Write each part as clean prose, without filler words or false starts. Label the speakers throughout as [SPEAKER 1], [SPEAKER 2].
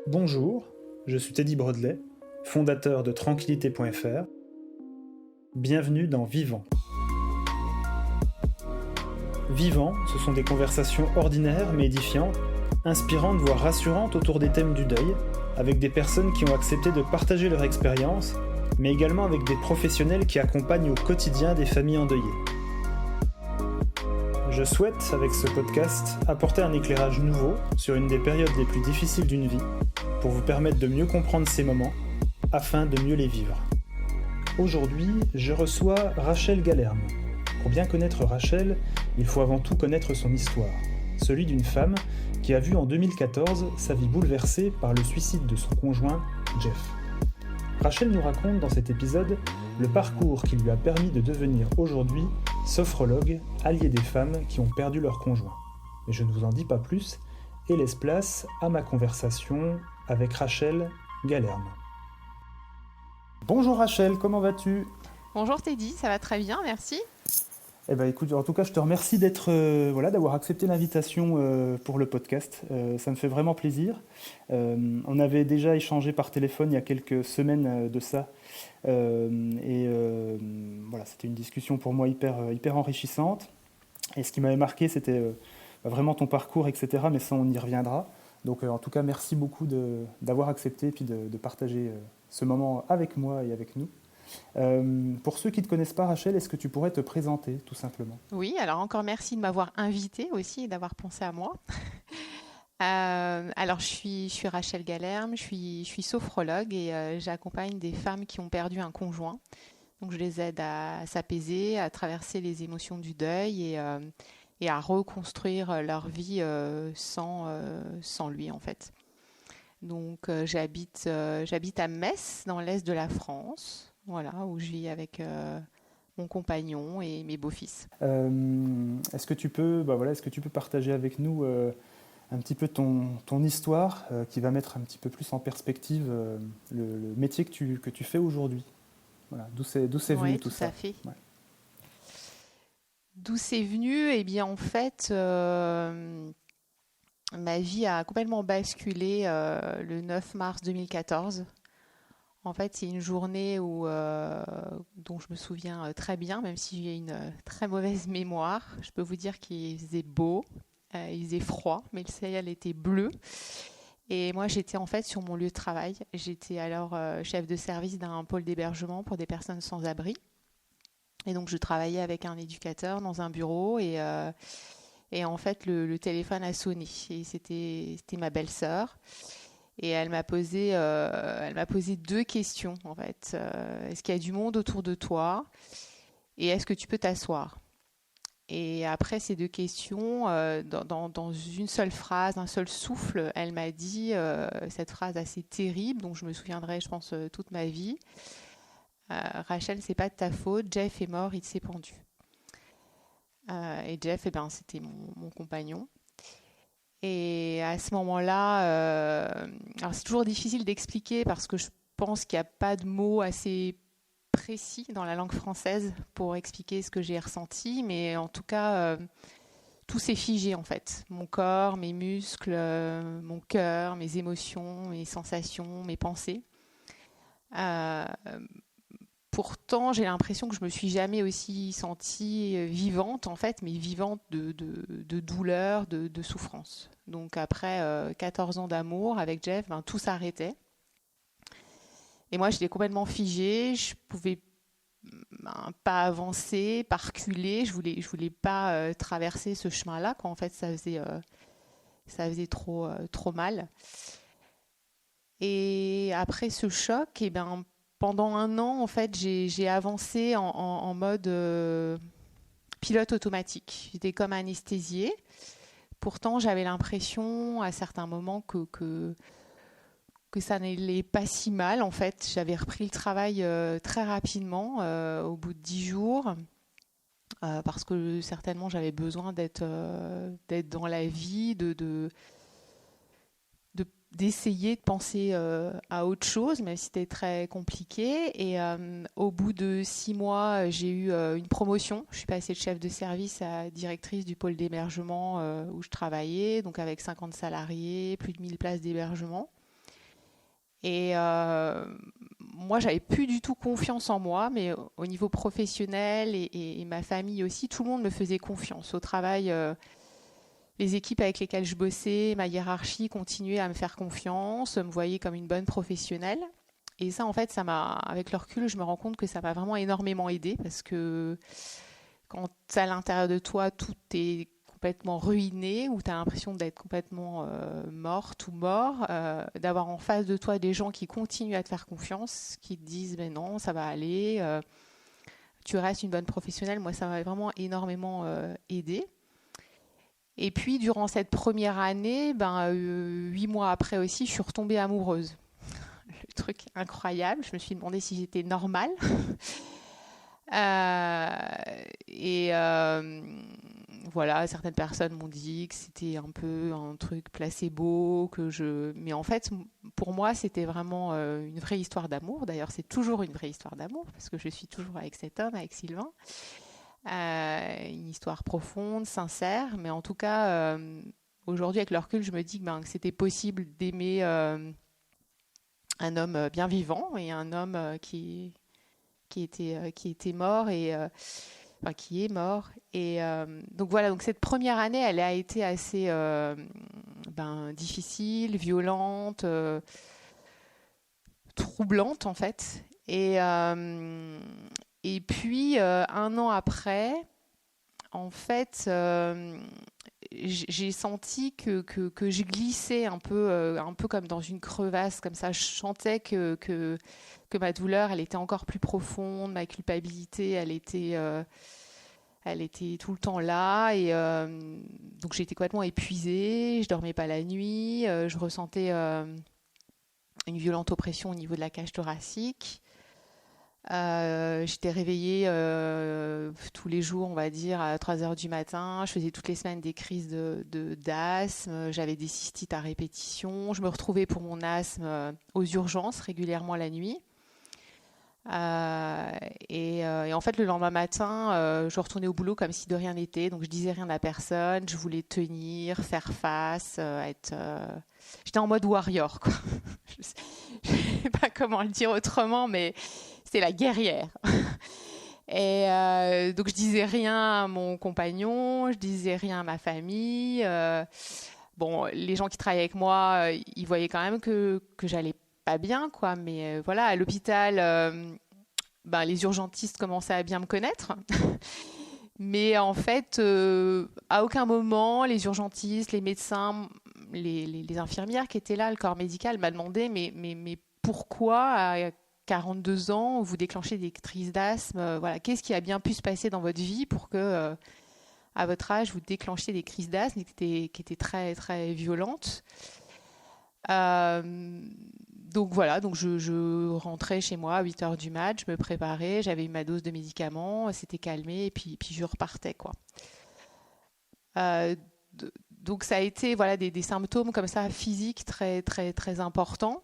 [SPEAKER 1] Bonjour, je suis Teddy Brodelet, fondateur de Tranquillité.fr. Bienvenue dans Vivant. Vivant, ce sont des conversations ordinaires mais édifiantes, inspirantes voire rassurantes autour des thèmes du deuil, avec des personnes qui ont accepté de partager leur expérience, mais également avec des professionnels qui accompagnent au quotidien des familles endeuillées. Je souhaite, avec ce podcast, apporter un éclairage nouveau sur une des périodes les plus difficiles d'une vie, pour vous permettre de mieux comprendre ces moments, afin de mieux les vivre. Aujourd'hui, je reçois Rachel Galerme. Pour bien connaître Rachel, il faut avant tout connaître son histoire, celui d'une femme qui a vu en 2014 sa vie bouleversée par le suicide de son conjoint, Jeff. Rachel nous raconte dans cet épisode le parcours qui lui a permis de devenir aujourd'hui sophrologue, allié des femmes qui ont perdu leur conjoint. Mais je ne vous en dis pas plus et laisse place à ma conversation avec Rachel Galerme. Bonjour Rachel, comment vas-tu ?
[SPEAKER 2] Bonjour Teddy, ça va très bien, merci.
[SPEAKER 1] Eh ben écoute, en tout cas, je te remercie d'avoir accepté l'invitation pour le podcast. Ça me fait vraiment plaisir. On avait déjà échangé par téléphone il y a quelques semaines de ça. Voilà, c'était une discussion pour moi hyper enrichissante. Et ce qui m'avait marqué, c'était vraiment ton parcours, etc. Mais ça, on y reviendra. Donc, en tout cas, merci beaucoup d'avoir accepté et puis de partager ce moment avec moi et avec nous. Pour ceux qui ne te connaissent pas, Rachel, est-ce que tu pourrais te présenter, tout simplement ?
[SPEAKER 2] Oui, alors encore merci de m'avoir invitée aussi et d'avoir pensé à moi. Alors je suis Rachel Galerme, je suis sophrologue et j'accompagne des femmes qui ont perdu un conjoint. Donc je les aide à s'apaiser, à traverser les émotions du deuil et à reconstruire leur vie sans lui en fait. Donc j'habite à Metz, dans l'est de la France, voilà, où je vis avec mon compagnon et mes beaux-fils.
[SPEAKER 1] Est-ce que tu peux partager avec nous un petit peu ton histoire qui va mettre un petit peu plus en perspective le métier que tu fais aujourd'hui ? Voilà, d'où c'est venu
[SPEAKER 2] Oui,
[SPEAKER 1] tout
[SPEAKER 2] tout à
[SPEAKER 1] ça ?
[SPEAKER 2] fait.
[SPEAKER 1] Ouais.
[SPEAKER 2] D'où c'est venu? Eh bien, en fait, ma vie a complètement basculé le 9 mars 2014. En fait, c'est une journée dont je me souviens très bien, même si j'ai une très mauvaise mémoire. Je peux vous dire qu'il faisait beau, il faisait froid, mais le ciel était bleu. Et moi, j'étais en fait sur mon lieu de travail. J'étais alors chef de service d'un pôle d'hébergement pour des personnes sans abri. Et donc, je travaillais avec un éducateur dans un bureau et en fait, le téléphone a sonné. Et c'était ma belle-sœur. Et elle m'a posé deux questions en fait. Est-ce qu'il y a du monde autour de toi? Et est-ce que tu peux t'asseoir? Et après ces deux questions, dans une seule phrase, un seul souffle, elle m'a dit cette phrase assez terrible, dont je me souviendrai, je pense, toute ma vie. Rachel, c'est pas de ta faute. Jeff est mort, il s'est pendu. Et Jeff, eh ben, c'était mon compagnon. Et à ce moment-là, alors c'est toujours difficile d'expliquer parce que je pense qu'il n'y a pas de mots assez précis dans la langue française pour expliquer ce que j'ai ressenti, mais en tout cas, tout s'est figé en fait. Mon corps, mes muscles, mon cœur, mes émotions, mes sensations, mes pensées. Euh, Pourtant, j'ai l'impression que je me suis jamais aussi sentie vivante, en fait, mais vivante de douleur, de souffrance. Donc après 14 ans d'amour avec Jeff, ben, tout s'arrêtait. Et moi, j'étais complètement figée, je pouvais pas avancer, pas reculer, je voulais pas traverser ce chemin-là, quand en fait ça faisait trop mal. Et après ce choc, eh ben, pendant un an, en fait, j'ai avancé en mode pilote automatique. J'étais comme anesthésiée. Pourtant, j'avais l'impression à certains moments que ça n'allait pas si mal. En fait, j'avais repris le travail très rapidement, au bout de 10 jours, parce que certainement j'avais besoin d'être dans la vie, d'essayer de penser à autre chose, même si c'était très compliqué. Et au bout de 6 mois, j'ai eu une promotion. Je suis passée de chef de service à directrice du pôle d'hébergement où je travaillais, donc avec 50 salariés, plus de 1000 places d'hébergement. Et moi, j'avais plus du tout confiance en moi, mais au niveau professionnel et ma famille aussi, tout le monde me faisait confiance. Au travail, les équipes avec lesquelles je bossais, ma hiérarchie continuait à me faire confiance, me voyait comme une bonne professionnelle. Et ça, en fait, avec le recul, je me rends compte que ça m'a vraiment énormément aidée parce que quand à l'intérieur de toi, tout est complètement ruiné, ou tu as l'impression d'être complètement morte ou mort, d'avoir en face de toi des gens qui continuent à te faire confiance, qui te disent mais non, ça va aller, tu restes une bonne professionnelle. Moi, ça m'a vraiment énormément aidée. Et puis, durant cette première année, 8 mois après aussi, je suis retombée amoureuse. Le truc incroyable, je me suis demandé si j'étais normale. Et voilà, certaines personnes m'ont dit que c'était un peu un truc placebo, mais en fait, pour moi, c'était vraiment une vraie histoire d'amour. D'ailleurs, c'est toujours une vraie histoire d'amour, parce que je suis toujours avec cet homme, avec Sylvain. Une histoire profonde, sincère, mais en tout cas, aujourd'hui, avec le recul, je me dis que c'était possible d'aimer un homme bien vivant et un homme qui était mort qui est mort. Et donc voilà, donc cette première année, elle a été assez difficile, violente, troublante en fait. Et puis 1 an après, en fait, j'ai senti que je glissais un peu comme dans une crevasse, comme ça. Je sentais que ma douleur, elle était encore plus profonde, ma culpabilité, elle était tout le temps là. Et donc j'étais complètement épuisée, je dormais pas la nuit, je ressentais une violente oppression au niveau de la cage thoracique. J'étais réveillée tous les jours, on va dire, à 3 heures du matin. Je faisais toutes les semaines des crises d'asthme. J'avais des cystites à répétition. Je me retrouvais pour mon asthme aux urgences régulièrement la nuit. Et en fait, le lendemain matin, je retournais au boulot comme si de rien n'était. Donc, je disais rien à personne. Je voulais tenir, faire face, J'étais en mode warrior, quoi. Je sais pas comment le dire autrement, mais c'était la guerrière. Et donc, je disais rien à mon compagnon, je disais rien à ma famille. Bon, les gens qui travaillaient avec moi, ils voyaient quand même que j'allais pas bien, quoi. Mais voilà, à l'hôpital, les urgentistes commençaient à bien me connaître. Mais en fait, à aucun moment, les urgentistes, les médecins, les infirmières qui étaient là, le corps médical m'a demandé mais pourquoi à 42 ans vous déclenchez des crises d'asthme, voilà, qu'est-ce qui a bien pu se passer dans votre vie pour que à votre âge vous déclenchiez des crises d'asthme qui étaient très très violentes. Donc voilà, donc je rentrais chez moi à 8 heures du mat, je me préparais, j'avais eu ma dose de médicaments, c'était calmé et puis je repartais, quoi. Donc ça a été voilà des symptômes comme ça physiques très très très importants.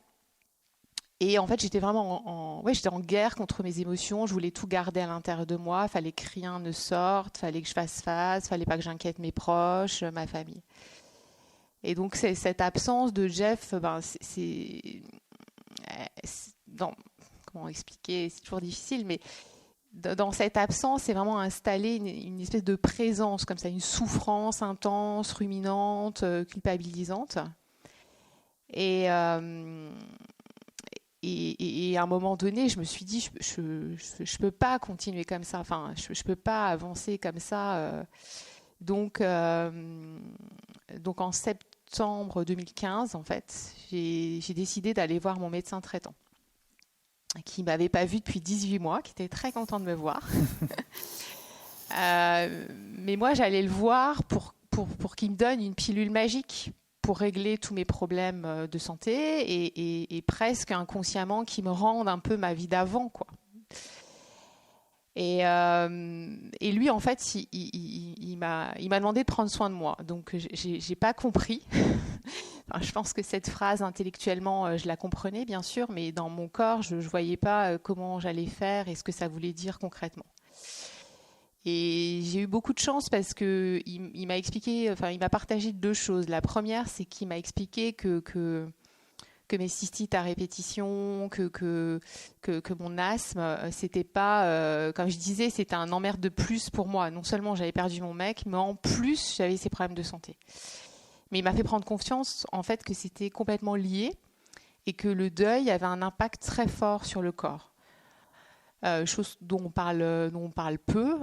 [SPEAKER 2] Et en fait, j'étais vraiment j'étais en guerre contre mes émotions. Je voulais tout garder à l'intérieur de moi. Fallait que rien ne sorte. Fallait que je fasse face. Fallait pas que j'inquiète mes proches, ma famille. Et donc cette absence de Jeff, comment expliquer, c'est toujours difficile, mais dans cette absence, c'est vraiment installé une espèce de présence, comme ça, une souffrance intense, ruminante, culpabilisante. Et à un moment donné, je me suis dit, je peux pas continuer comme ça, enfin, je peux pas avancer comme ça. Donc en septembre 2015, en fait, j'ai décidé d'aller voir mon médecin traitant, qui ne m'avait pas vue depuis 18 mois, qui était très content de me voir. Mais moi, j'allais le voir pour qu'il me donne une pilule magique pour régler tous mes problèmes de santé et presque inconsciemment qui me rende un peu ma vie d'avant, quoi. Et lui, en fait, il m'a demandé de prendre soin de moi. Donc, j'ai pas compris. Enfin, je pense que cette phrase, intellectuellement, je la comprenais, bien sûr, mais dans mon corps, je voyais pas comment j'allais faire et ce que ça voulait dire concrètement. Et j'ai eu beaucoup de chance parce que il m'a expliqué, enfin, il m'a partagé 2 choses. La première, c'est qu'il m'a expliqué que mes cystites à répétition, que mon asthme, c'était pas, comme je disais, c'était un emmerde de plus pour moi. Non seulement j'avais perdu mon mec, mais en plus j'avais ces problèmes de santé. Mais il m'a fait prendre confiance en fait que c'était complètement lié et que le deuil avait un impact très fort sur le corps. Chose dont on parle peu,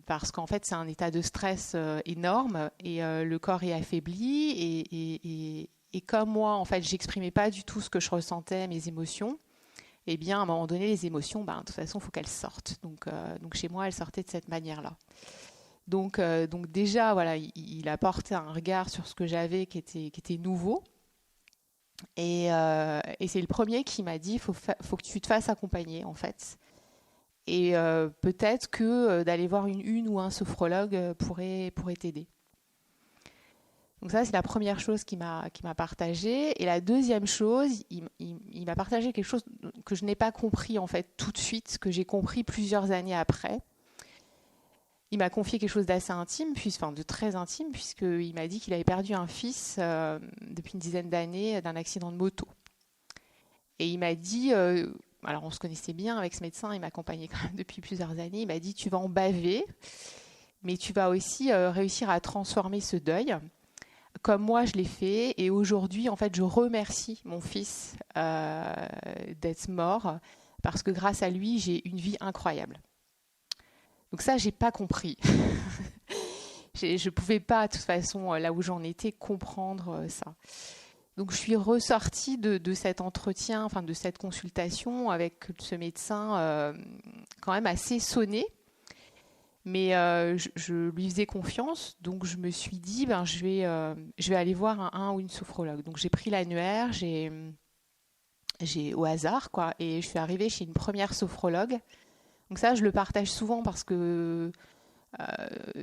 [SPEAKER 2] parce qu'en fait c'est un état de stress énorme et le corps est affaibli et comme moi en fait j'exprimais pas du tout ce que je ressentais, mes émotions, et bien à un moment donné les émotions, de toute façon il faut qu'elles sortent. Donc chez moi elles sortaient de cette manière-là. Donc déjà voilà, il a porté un regard sur ce que j'avais qui était nouveau. Et c'est le premier qui m'a dit faut que tu te fasses accompagner en fait. Et peut-être que d'aller voir une ou un sophrologue pourrait t'aider. Donc ça c'est la première chose qu'il m'a partagé. Et la deuxième chose, il m'a partagé quelque chose que je n'ai pas compris en fait tout de suite, que j'ai compris plusieurs années après. Il m'a confié quelque chose d'assez intime, de très intime, puisqu'il m'a dit qu'il avait perdu un fils depuis une dizaine d'années d'un accident de moto. Et il m'a dit, alors on se connaissait bien avec ce médecin, il m'accompagnait quand même depuis plusieurs années, il m'a dit tu vas en baver, mais tu vas aussi réussir à transformer ce deuil, comme moi je l'ai fait. Et aujourd'hui, en fait, je remercie mon fils d'être mort, parce que grâce à lui, j'ai une vie incroyable. Donc ça, j'ai pas compris. Je pouvais pas, de toute façon, là où j'en étais, comprendre ça. Donc je suis ressortie de cet entretien, de cette consultation avec ce médecin quand même assez sonné. Mais je lui faisais confiance, donc je me suis dit, je vais aller voir un ou une sophrologue. Donc j'ai pris l'annuaire, j'ai au hasard, quoi, et je suis arrivée chez une première sophrologue. Donc ça, je le partage souvent parce que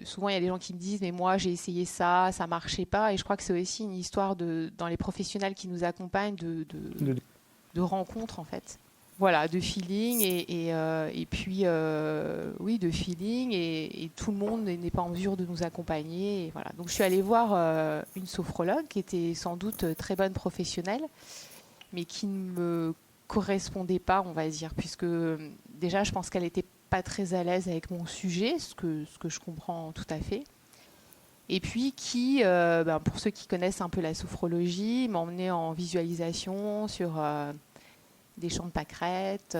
[SPEAKER 2] souvent, il y a des gens qui me disent « mais moi, j'ai essayé ça, ça ne marchait pas ». Et je crois que c'est aussi une histoire dans les professionnels qui nous accompagnent de rencontres, en fait. Voilà, de feeling et puis, oui, de feeling et tout le monde n'est pas en mesure de nous accompagner. Et voilà. Donc, je suis allée voir une sophrologue qui était sans doute très bonne professionnelle, mais qui ne me correspondait pas, on va dire, puisque déjà je pense qu'elle n'était pas très à l'aise avec mon sujet, ce que je comprends tout à fait, et puis qui, pour ceux qui connaissent un peu la sophrologie, m'emmenait en visualisation sur des champs de pâquerettes,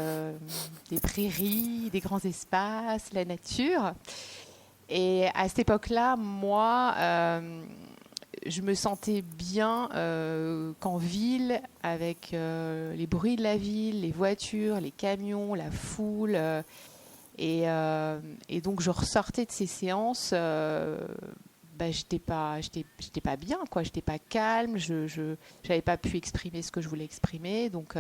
[SPEAKER 2] des prairies, des grands espaces, la nature. Et à cette époque-là, moi, je me sentais bien qu'en ville, avec les bruits de la ville, les voitures, les camions, la foule. Et donc, je ressortais de ces séances, j'étais pas bien, quoi. J'étais pas calme, je n'avais pas pu exprimer ce que je voulais exprimer. Donc,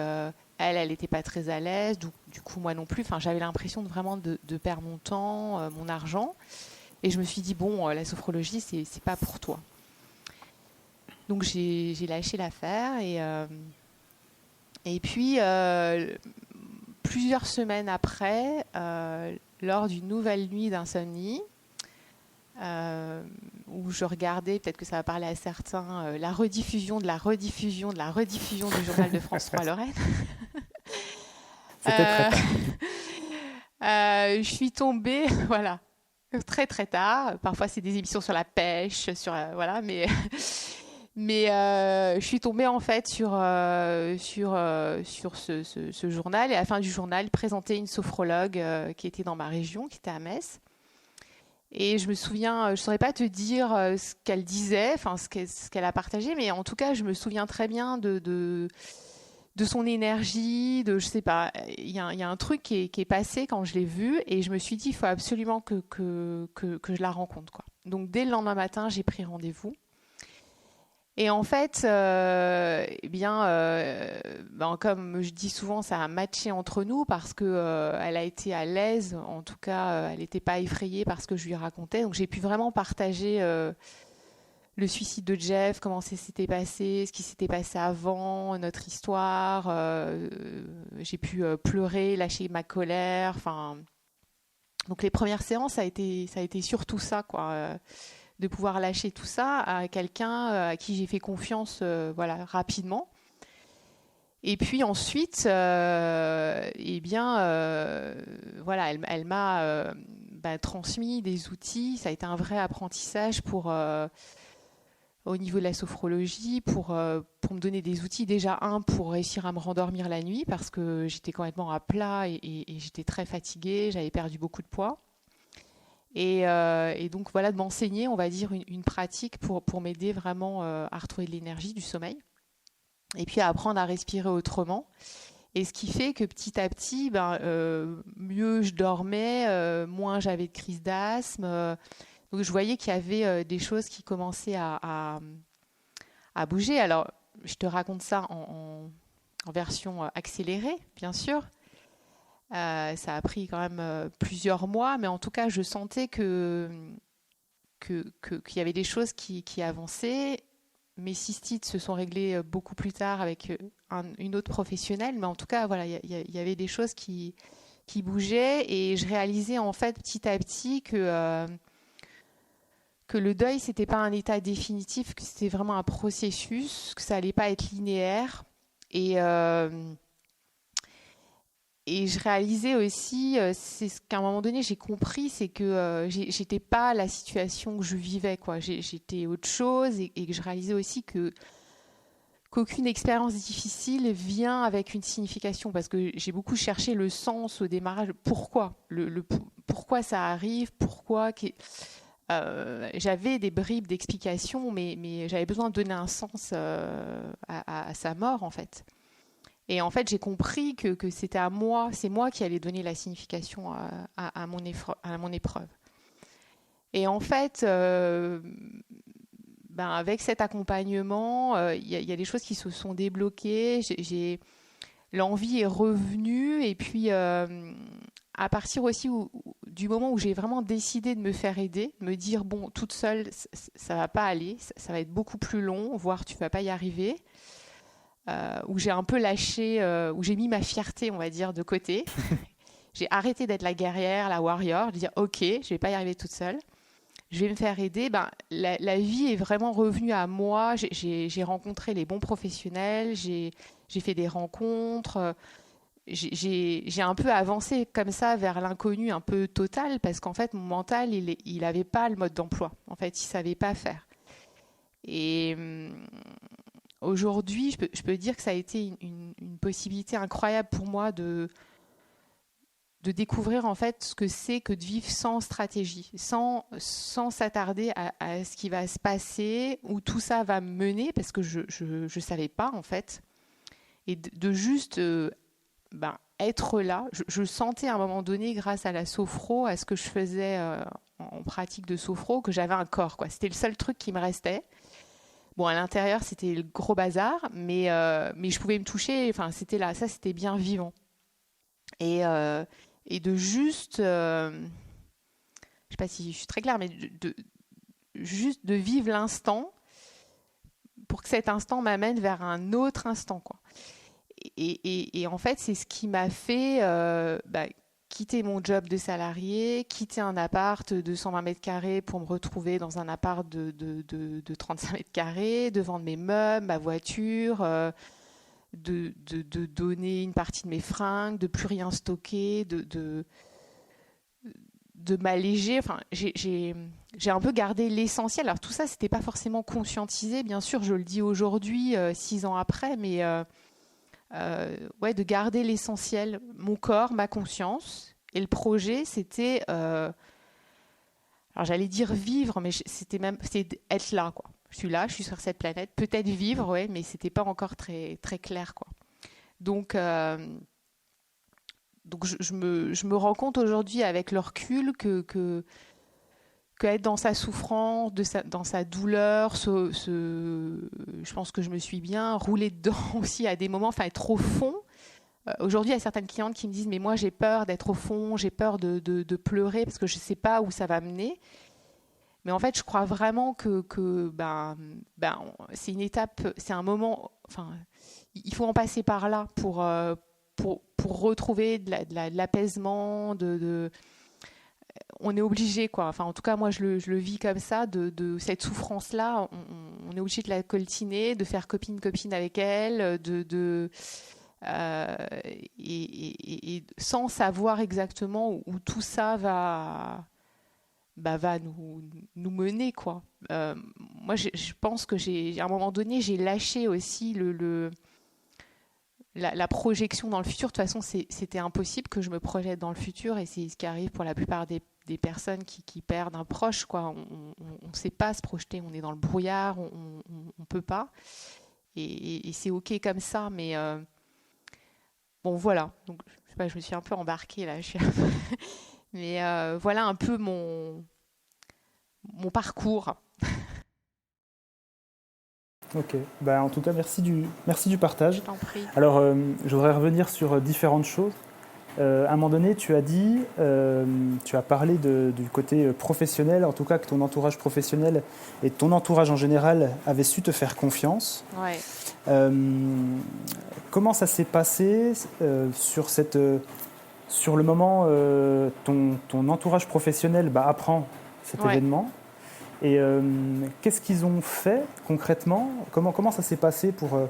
[SPEAKER 2] elle n'était pas très à l'aise. Du coup, moi non plus. J'avais l'impression vraiment de perdre mon temps, mon argent. Et je me suis dit, bon, la sophrologie, c'est pas pour toi. Donc j'ai lâché l'affaire et puis plusieurs semaines après, lors d'une nouvelle nuit d'insomnie, où je regardais, peut-être que ça va parler à certains, la rediffusion de la rediffusion de la rediffusion du journal de France 3 Lorraine.
[SPEAKER 1] C'était très tard.
[SPEAKER 2] Je suis tombée, voilà, très très tard. Parfois c'est des émissions sur la pêche, voilà, mais je suis tombée en fait sur ce journal, et à la fin du journal, il présentait une sophrologue qui était dans ma région, qui était à Metz. Et je me souviens, je ne saurais pas te dire ce qu'elle disait, ce qu'elle a partagé, mais en tout cas, je me souviens très bien de son énergie, je sais pas, il y a un truc qui est passé quand je l'ai vue, et je me suis dit, il faut absolument que je la rencontre, quoi. Donc dès le lendemain matin, j'ai pris rendez-vous. Et en fait, comme je dis souvent, ça a matché entre nous parce que elle a été à l'aise. En tout cas, elle n'était pas effrayée par ce que je lui racontais. Donc, j'ai pu vraiment partager le suicide de Jeff, comment ça s'était passé, ce qui s'était passé avant, notre histoire. J'ai pu pleurer, lâcher ma colère. Donc, les premières séances, ça a été surtout ça, quoi. De pouvoir lâcher tout ça à quelqu'un à qui j'ai fait confiance rapidement. Et puis ensuite, voilà, elle m'a transmis des outils. Ça a été un vrai apprentissage au niveau de la sophrologie, pour me donner des outils. Déjà, pour réussir à me rendormir la nuit, parce que j'étais complètement à plat et j'étais très fatiguée, j'avais perdu beaucoup de poids. Et donc, voilà, de m'enseigner, on va dire, une pratique pour m'aider vraiment à retrouver de l'énergie, du sommeil. Et puis à apprendre à respirer autrement. Et ce qui fait que petit à petit, mieux je dormais, moins j'avais de crise d'asthme. Donc je voyais qu'il y avait des choses qui commençaient à bouger. Alors, je te raconte ça en version accélérée, bien sûr. Ça a pris quand même plusieurs mois, mais en tout cas, je sentais qu'il y avait des choses qui avançaient. Mes cystites se sont réglées beaucoup plus tard avec une autre professionnelle, mais en tout cas, voilà, il y avait des choses qui bougeaient, et je réalisais en fait petit à petit que le deuil, c'était pas un état définitif, que c'était vraiment un processus, que ça allait pas être linéaire. Et je réalisais aussi, c'est ce qu'à un moment donné j'ai compris, c'est que j'étais pas la situation que je vivais, quoi. J'étais autre chose, et que je réalisais aussi qu'aucune expérience difficile vient avec une signification, parce que j'ai beaucoup cherché le sens au démarrage. Pourquoi pourquoi ça arrive, j'avais des bribes d'explications, mais j'avais besoin de donner un sens à sa mort, en fait. Et en fait, j'ai compris que c'était c'est moi qui allais donner la signification à mon épreuve. Et en fait, avec cet accompagnement, il y a des choses qui se sont débloquées. L'envie est revenue. Et puis, à partir aussi du moment où j'ai vraiment décidé de me faire aider, de me dire, bon, toute seule, ça ne va pas aller, ça va être beaucoup plus long, voire tu ne vas pas y arriver. Où j'ai un peu lâché, où j'ai mis ma fierté, on va dire, de côté. J'ai arrêté d'être la guerrière, la warrior, de dire ok, je vais pas y arriver toute seule, je vais me faire aider. La vie est vraiment revenue à moi. J'ai rencontré les bons professionnels, j'ai fait des rencontres, j'ai un peu avancé comme ça vers l'inconnu un peu total, parce qu'en fait mon mental il avait pas le mode d'emploi, en fait il savait pas faire. Et aujourd'hui, je peux dire que ça a été une possibilité incroyable pour moi de découvrir en fait ce que c'est que de vivre sans stratégie, sans s'attarder à ce qui va se passer, où tout ça va me mener, parce que je savais pas en fait. Et de juste être là. Je sentais à un moment donné, grâce à la sophro, à ce que je faisais en pratique de sophro, que j'avais un corps, quoi. C'était le seul truc qui me restait. Bon, à l'intérieur, c'était le gros bazar, mais je pouvais me toucher. Enfin, c'était là, ça, c'était bien vivant. Et de juste, je sais pas si je suis très claire, mais juste de vivre l'instant pour que cet instant m'amène vers un autre instant, quoi. Et en fait, c'est ce qui m'a fait quitter mon job de salarié, quitter un appart de 120 mètres carrés pour me retrouver dans un appart de 35 mètres carrés, de vendre mes meubles, ma voiture, de donner une partie de mes fringues, de plus rien stocker, de m'alléger. Enfin, j'ai un peu gardé l'essentiel. Alors tout ça, c'était pas forcément conscientisé, bien sûr, je le dis aujourd'hui, 6 ans après, mais de garder l'essentiel, mon corps, ma conscience. Et le projet, c'était, alors j'allais dire vivre, mais c'était être là, quoi. Je suis là, je suis sur cette planète, peut-être vivre, ouais, mais c'était pas encore très, très clair, quoi. Donc je me rends compte aujourd'hui, avec le recul, que être dans sa souffrance, dans sa douleur, je pense que je me suis bien roulée dedans aussi à des moments, enfin être au fond. Aujourd'hui, il y a certaines clientes qui me disent « mais moi j'ai peur d'être au fond, j'ai peur de pleurer parce que je ne sais pas où ça va mener ». Mais en fait, je crois vraiment que c'est une étape, c'est un moment, enfin, il faut en passer par là pour retrouver de l'apaisement, on est obligé, quoi. Enfin, en tout cas, moi, je le vis comme ça, de cette souffrance-là. On est obligé de la coltiner, de faire copine-copine avec elle, et sans savoir exactement où tout ça va nous mener, quoi. Moi, je pense que à un moment donné, j'ai lâché aussi la projection dans le futur. De toute façon, c'était impossible que je me projette dans le futur, et c'est ce qui arrive pour la plupart des personnes qui perdent un proche, quoi. On ne sait pas se projeter, on est dans le brouillard, on ne peut pas. Et c'est OK comme ça, mais bon, voilà. Donc, je sais pas, je me suis un peu embarquée là. Mais voilà un peu mon parcours.
[SPEAKER 1] Ok, en tout cas, merci du partage.
[SPEAKER 2] Je t'en prie.
[SPEAKER 1] Alors, je voudrais revenir sur différentes choses. À un moment donné, tu as parlé du côté professionnel, en tout cas que ton entourage professionnel et ton entourage en général avaient su te faire confiance.
[SPEAKER 2] Ouais.
[SPEAKER 1] Comment ça s'est passé sur le moment ton entourage professionnel apprend cet événement? Et qu'est-ce qu'ils ont fait concrètement? Comment ça s'est passé pour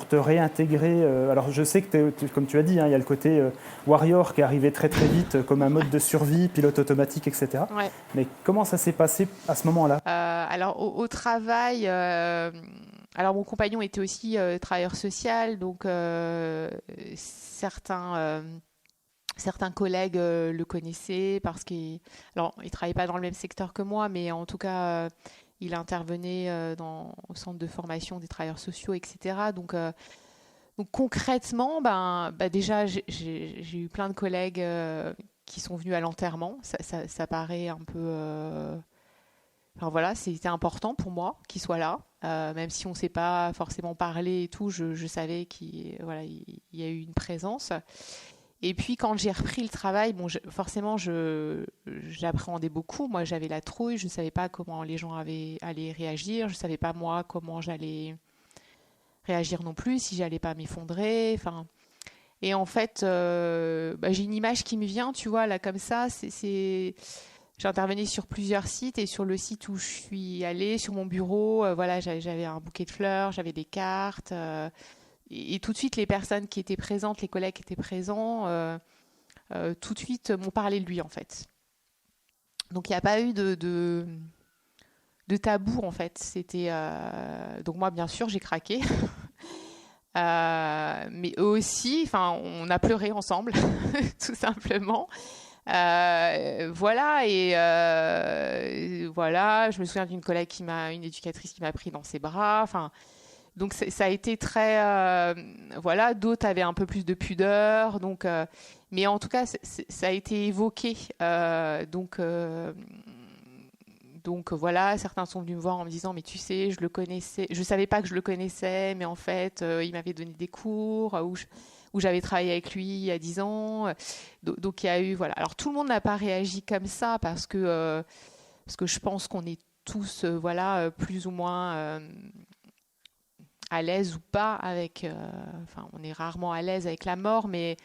[SPEAKER 1] te réintégrer? Alors je sais que, comme tu as dit, il y a le côté warrior qui est arrivé très très vite comme un mode de survie, pilote automatique, etc.
[SPEAKER 2] Ouais.
[SPEAKER 1] Mais comment ça s'est passé à ce moment-là?
[SPEAKER 2] Alors au travail, alors mon compagnon était aussi travailleur social, donc certains collègues le connaissaient parce alors il travaillait pas dans le même secteur que moi, mais en tout cas il intervenait au centre de formation des travailleurs sociaux, etc. Donc concrètement, déjà j'ai eu plein de collègues qui sont venus à l'enterrement. Ça paraît un peu, enfin voilà, c'était important pour moi qu'il soit là, même si on ne s'est pas forcément parlé et tout. Je savais qu'il y a eu une présence. Et puis quand j'ai repris le travail, bon, forcément j'appréhendais beaucoup. Moi j'avais la trouille, je ne savais pas comment les gens allaient réagir, je ne savais pas moi comment j'allais réagir non plus, si j'allais pas m'effondrer. Enfin, et en fait, j'ai une image qui me vient, tu vois, là comme ça. J'intervenais sur plusieurs sites, et sur le site où je suis allée, sur mon bureau, voilà, j'avais un bouquet de fleurs, j'avais des cartes. Et tout de suite, les personnes qui étaient présentes, les collègues qui étaient présents, tout de suite m'ont parlé de lui, en fait. Donc, il n'y a pas eu de tabou, en fait. Donc, moi, bien sûr, j'ai craqué. Mais eux aussi, on a pleuré ensemble, tout simplement. Voilà, et voilà, je me souviens d'une collègue une éducatrice qui m'a pris dans ses bras. Donc ça a été très, voilà, d'autres avaient un peu plus de pudeur, donc, mais en tout cas ça a été évoqué, donc voilà, certains sont venus me voir en me disant, mais tu sais, je le connaissais, je savais pas que je le connaissais, mais en fait il m'avait donné des cours où j'avais travaillé avec lui il y a 10 ans. Donc il y a eu, voilà. Alors tout le monde n'a pas réagi comme ça parce que je pense qu'on est tous, voilà, plus ou moins à l'aise ou pas avec, on est rarement à l'aise avec la mort, mais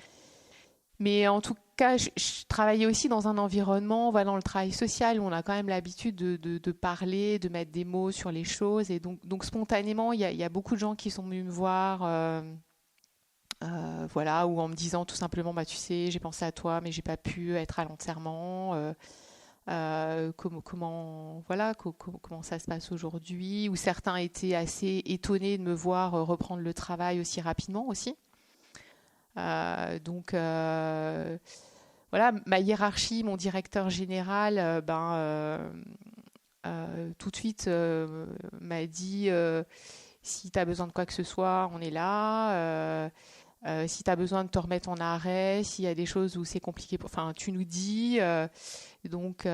[SPEAKER 2] en tout cas, je travaillais aussi dans un environnement, voilà, dans le travail social, où on a quand même l'habitude de parler, de mettre des mots sur les choses, et donc spontanément, il y a beaucoup de gens qui sont venus me voir. Voilà, ou en me disant tout simplement, tu sais, j'ai pensé à toi, mais j'ai pas pu être à l'enterrement. Comment ça se passe aujourd'hui? Ou certains étaient assez étonnés de me voir reprendre le travail aussi rapidement aussi. Donc voilà, ma hiérarchie, mon directeur général, tout de suite m'a dit, si tu as besoin de quoi que ce soit, on est là. Si tu as besoin de te remettre en arrêt, s'il y a des choses où c'est compliqué, tu nous dis. Donc,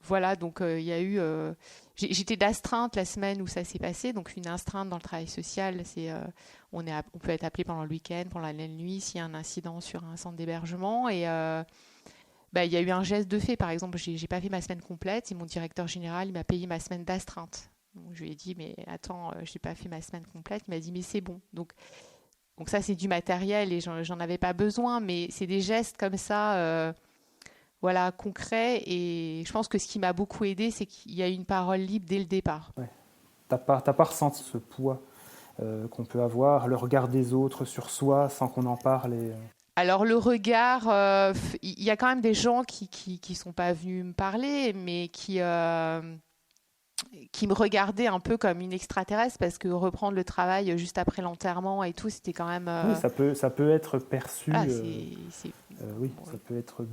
[SPEAKER 2] voilà, donc il y a eu... j'étais d'astreinte la semaine où ça s'est passé, donc une astreinte dans le travail social, on peut être appelé pendant le week-end, pendant la nuit, s'il y a un incident sur un centre d'hébergement, et il y a eu un geste de fait. Par exemple, j'ai pas fait ma semaine complète, et mon directeur général il m'a payé ma semaine d'astreinte. Donc, je lui ai dit, mais attends, j'ai pas fait ma semaine complète. Il m'a dit, mais c'est bon. Donc ça, c'est du matériel et j'en avais pas besoin, mais c'est des gestes comme ça, voilà, concrets. Et je pense que ce qui m'a beaucoup aidé, c'est qu'il y a eu une parole libre dès le départ.
[SPEAKER 1] Ouais. T'as pas ressenti ce poids. qu'on peut avoir, le regard des autres sur soi sans qu'on en parle
[SPEAKER 2] Alors le regard, il y a quand même des gens qui sont pas venus me parler, mais qui me regardaient un peu comme une extraterrestre parce que reprendre le travail juste après l'enterrement et tout, c'était quand même.
[SPEAKER 1] Oui, ça peut être perçu.
[SPEAKER 2] Voilà,
[SPEAKER 1] Oui,
[SPEAKER 2] bon,
[SPEAKER 1] ça peut être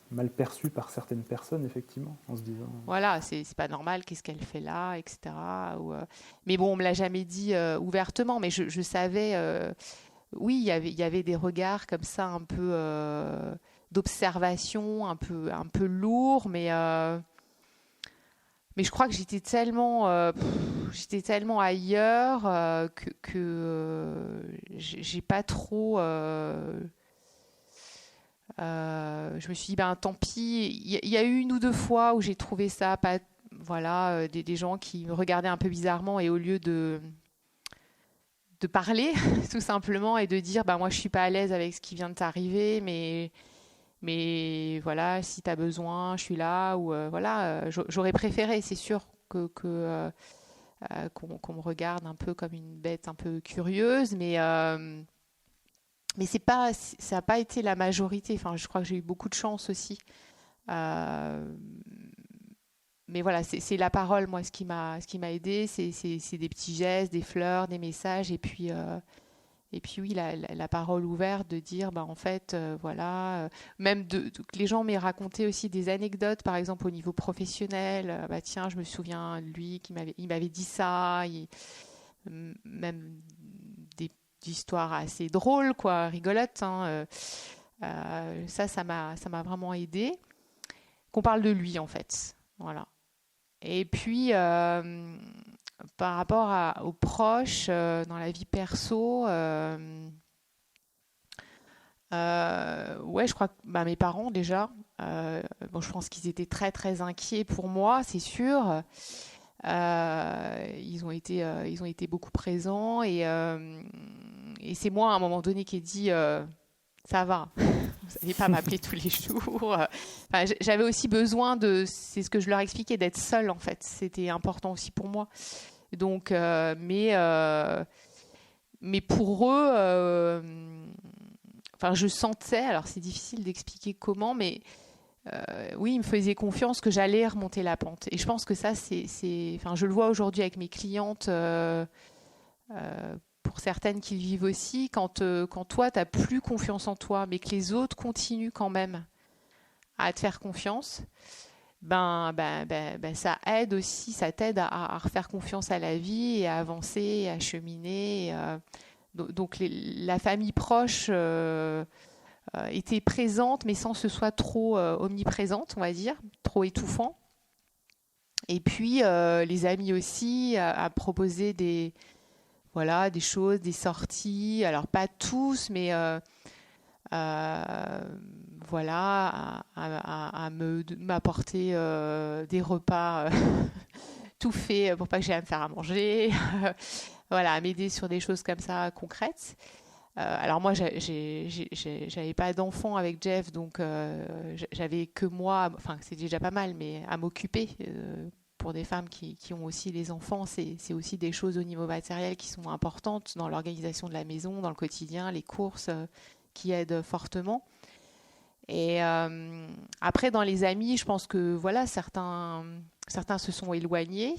[SPEAKER 1] mal perçu par certaines personnes, effectivement, en se disant.
[SPEAKER 2] voilà, c'est pas normal, qu'est-ce qu'elle fait là, etc. Mais bon, on me l'a jamais dit ouvertement, mais je savais. Oui, il y avait des regards comme ça, un peu d'observation, un peu lourds, mais je crois que j'étais tellement ailleurs que j'ai pas trop. Je me suis dit, ben tant pis. Il y a eu une ou deux fois où j'ai trouvé ça pas, voilà, des gens qui me regardaient un peu bizarrement et au lieu de parler tout simplement et de dire, bah moi je suis pas à l'aise avec ce qui vient de t'arriver, mais voilà, si tu as besoin, je suis là. Ou voilà, j'aurais préféré, c'est sûr, qu'on me regarde un peu comme une bête un peu curieuse, mais ça n'a pas été la majorité. Enfin, je crois que j'ai eu beaucoup de chance aussi. Euh, mais voilà, c'est la parole, moi, ce qui m'a aidé, c'est des petits gestes, des fleurs, des messages, et puis oui, la parole ouverte de dire, bah, en fait, voilà, même que les gens m'aient raconté aussi des anecdotes, par exemple au niveau professionnel, bah tiens, je me souviens de lui il m'avait dit ça, même des histoires assez drôles, quoi, rigolotes, hein, ça m'a vraiment aidé. Qu'on parle de lui, en fait, voilà. Et puis, par rapport aux proches, dans la vie perso, ouais, je crois que bah, mes parents déjà, bon, je pense qu'ils étaient très très inquiets pour moi, c'est sûr. Ils ont été beaucoup présents et c'est moi à un moment donné qui ai dit ça va, vous n'allez pas m'appeler tous les jours. Enfin, j'avais aussi besoin c'est ce que je leur expliquais, d'être seule en fait. C'était important aussi pour moi. Donc, mais pour eux, enfin, je sentais, alors c'est difficile d'expliquer comment, mais oui, ils me faisaient confiance que j'allais remonter la pente. Et je pense que ça, enfin, je le vois aujourd'hui avec mes clientes, pour certaines qui le vivent aussi, quand toi, tu n'as plus confiance en toi, mais que les autres continuent quand même à te faire confiance, ça aide aussi, ça t'aide à refaire confiance à la vie et à avancer, et à cheminer. Donc la famille proche était présente, mais sans que ce soit trop omniprésente, on va dire, trop étouffant. Et puis les amis aussi à proposer voilà, des choses, des sorties. Alors pas tous, mais voilà, m'apporter des repas tout faits pour pas que j'ai à me faire à manger. Voilà, à m'aider sur des choses comme ça concrètes. Alors moi, j'avais pas d'enfant avec Jeff, donc j'avais que moi, enfin c'est déjà pas mal, mais à m'occuper. Pour des femmes qui ont aussi des enfants, c'est aussi des choses au niveau matériel qui sont importantes dans l'organisation de la maison, dans le quotidien, les courses qui aident fortement. Et après, dans les amis, je pense que voilà, certains se sont éloignés.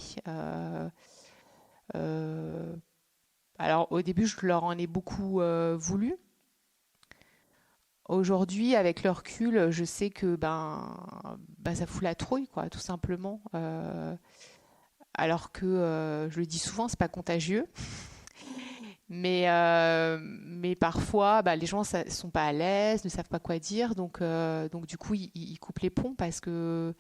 [SPEAKER 2] Euh, alors au début, je leur en ai beaucoup voulu. Aujourd'hui, avec le recul, je sais que ça fout la trouille, quoi, tout simplement. Alors que je le dis souvent, c'est pas contagieux. Mais parfois, bah, les gens ne sont pas à l'aise, ne savent pas quoi dire, donc du coup, ils coupent les ponts parce que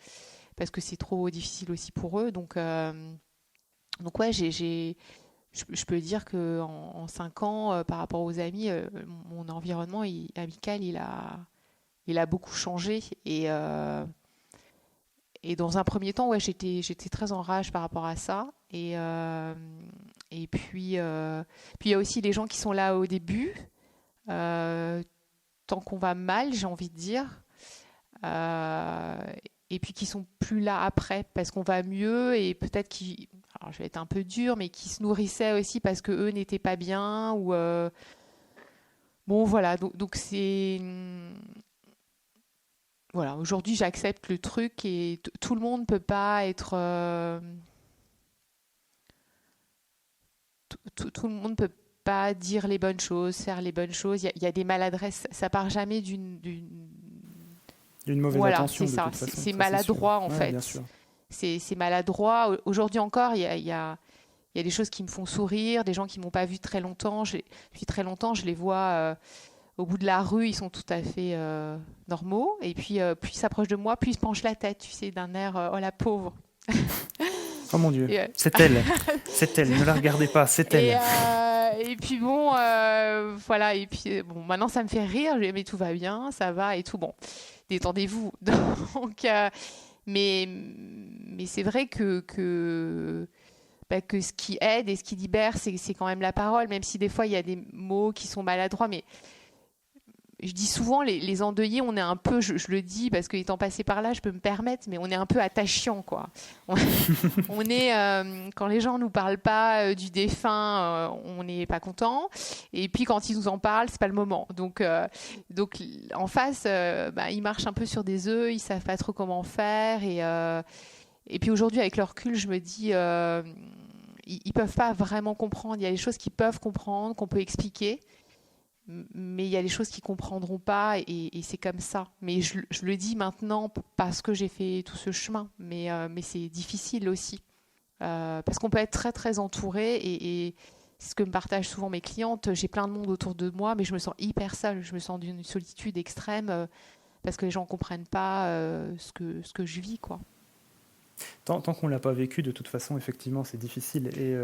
[SPEAKER 2] c'est trop difficile aussi pour eux. Donc ouais, je peux dire que en 5 ans, par rapport aux amis, mon environnement amical, il a beaucoup changé. Et dans un premier temps, ouais, j'étais très en rage par rapport à ça. Et puis il y a aussi les gens qui sont là au début, euh, tant qu'on va mal, j'ai envie de dire. Euh, et puis qui sont plus là après parce qu'on va mieux et peut-être qu'ils. Alors alors je vais être un peu dure, mais qui se nourrissaient aussi parce que eux n'étaient pas bien ou bon voilà. Donc c'est voilà. Aujourd'hui, j'accepte le truc et tout le monde peut pas être tout le monde peut pas dire les bonnes choses, faire les bonnes choses. Il y a des maladresses. Ça part jamais
[SPEAKER 1] D'une mauvaise
[SPEAKER 2] voilà,
[SPEAKER 1] intention
[SPEAKER 2] c'est
[SPEAKER 1] de
[SPEAKER 2] ça.
[SPEAKER 1] toute façon,
[SPEAKER 2] C'est
[SPEAKER 1] ça c'est sûr.
[SPEAKER 2] maladroit en
[SPEAKER 1] Ouais,
[SPEAKER 2] fait.
[SPEAKER 1] bien sûr.
[SPEAKER 2] C'est maladroit. Aujourd'hui encore, il y a des choses qui me font sourire, des gens qui m'ont pas vu très longtemps. Depuis très longtemps, je les vois au bout de la rue, ils sont tout à fait normaux. Et puis, plus ils s'approchent de moi, plus ils se penchent la tête, tu sais, d'un air oh la pauvre.
[SPEAKER 1] Oh mon Dieu,
[SPEAKER 2] Et,
[SPEAKER 1] c'est elle, ne la regardez pas, c'est elle.
[SPEAKER 2] et puis bon, voilà. Et puis bon, maintenant ça me fait rire. Je dis, mais tout va bien, ça va et tout. Bon, détendez-vous. Donc, mais c'est vrai que ce qui aide et ce qui libère, c'est quand même la parole, même si des fois il y a des mots qui sont maladroits. Mais je dis souvent, les endeuillés, on est un peu, je le dis parce qu'étant passé par là, je peux me permettre, mais on est un peu attachant, quoi. On est, quand les gens nous parlent pas du défunt, on n'est pas content. Et puis quand ils nous en parlent, c'est pas le moment. Donc en face, ils marchent un peu sur des œufs, ils savent pas trop comment faire. Et puis aujourd'hui, avec le recul, je me dis, ils peuvent pas vraiment comprendre. Il y a des choses qu'ils peuvent comprendre, qu'on peut expliquer. Mais il y a des choses qu'ils comprendront pas et c'est comme ça. Mais je le dis maintenant parce que j'ai fait tout ce chemin. Mais c'est difficile aussi. Parce qu'on peut être très très entouré et c'est ce que me partagent souvent mes clientes. J'ai plein de monde autour de moi, mais je me sens hyper seule. Je me sens d'une solitude extrême parce que les gens ne comprennent pas ce que je vis, quoi.
[SPEAKER 1] Tant qu'on ne l'a pas vécu, de toute façon, effectivement, c'est difficile. Et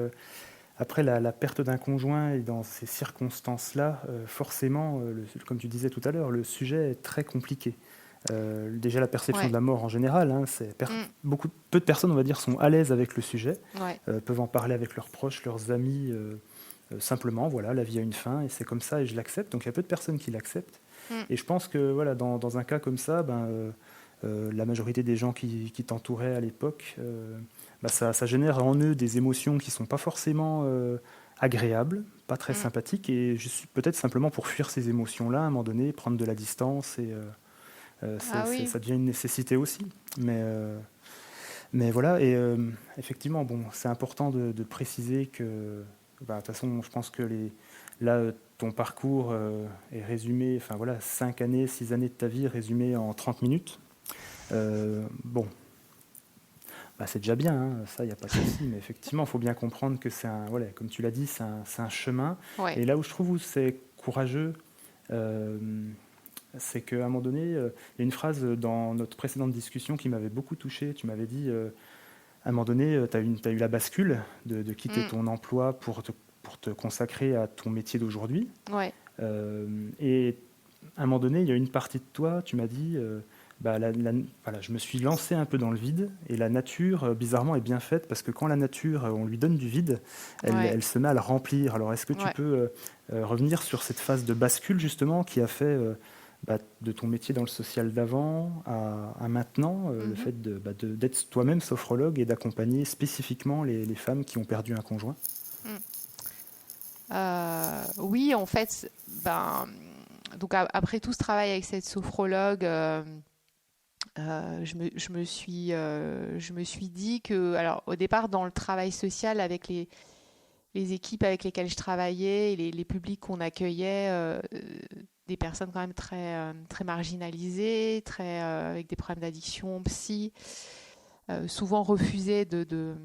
[SPEAKER 1] après, la perte d'un conjoint et dans ces circonstances-là, forcément, comme tu disais tout à l'heure, le sujet est très compliqué. Déjà, la perception
[SPEAKER 2] Ouais.
[SPEAKER 1] de la mort en général, hein, peu de personnes, on va dire, sont à l'aise avec le sujet,
[SPEAKER 2] Ouais.
[SPEAKER 1] peuvent en parler avec leurs proches, leurs amis, simplement, voilà, la vie a une fin et c'est comme ça et je l'accepte. Donc, il y a peu de personnes qui l'acceptent. Et je pense que voilà, dans un cas comme ça, la majorité des gens qui t'entouraient à l'époque, ça génère en eux des émotions qui ne sont pas forcément agréables, pas très sympathiques, et peut-être simplement pour fuir ces émotions-là, à un moment donné, prendre de la distance, et
[SPEAKER 2] Oui.
[SPEAKER 1] ça devient une nécessité aussi. Mais voilà, et effectivement, bon, c'est important de préciser que, de toute façon, je pense que là, ton parcours est résumé, enfin voilà, 5 années, 6 années de ta vie résumées en 30 minutes. Bon, c'est déjà bien, hein, ça, il n'y a pas de souci, mais effectivement, il faut bien comprendre que voilà, comme tu l'as dit, c'est un chemin.
[SPEAKER 2] Ouais.
[SPEAKER 1] Et là où je trouve où c'est courageux, c'est qu'à un moment donné, il y a une phrase dans notre précédente discussion qui m'avait beaucoup touché. Tu m'avais dit, à un moment donné, tu as eu la bascule de quitter ton emploi pour te consacrer à ton métier d'aujourd'hui.
[SPEAKER 2] Ouais.
[SPEAKER 1] Et à un moment donné, il y a une partie de toi, tu m'as dit, voilà, je me suis lancé un peu dans le vide, et la nature, bizarrement, est bien faite, parce que quand la nature, on lui donne du vide, elle se met à le remplir. Alors, est-ce que tu peux revenir sur cette phase de bascule, justement, qui a fait de ton métier dans le social d'avant à maintenant, le fait d'être toi-même sophrologue et d'accompagner spécifiquement les femmes qui ont perdu un conjoint?
[SPEAKER 2] Oui, en fait, donc après tout ce travail avec cette sophrologue, je me suis dit que, alors au départ, dans le travail social avec les équipes avec lesquelles je travaillais et les publics qu'on accueillait, des personnes quand même très marginalisées, avec des problèmes d'addiction, psy, souvent refusaient de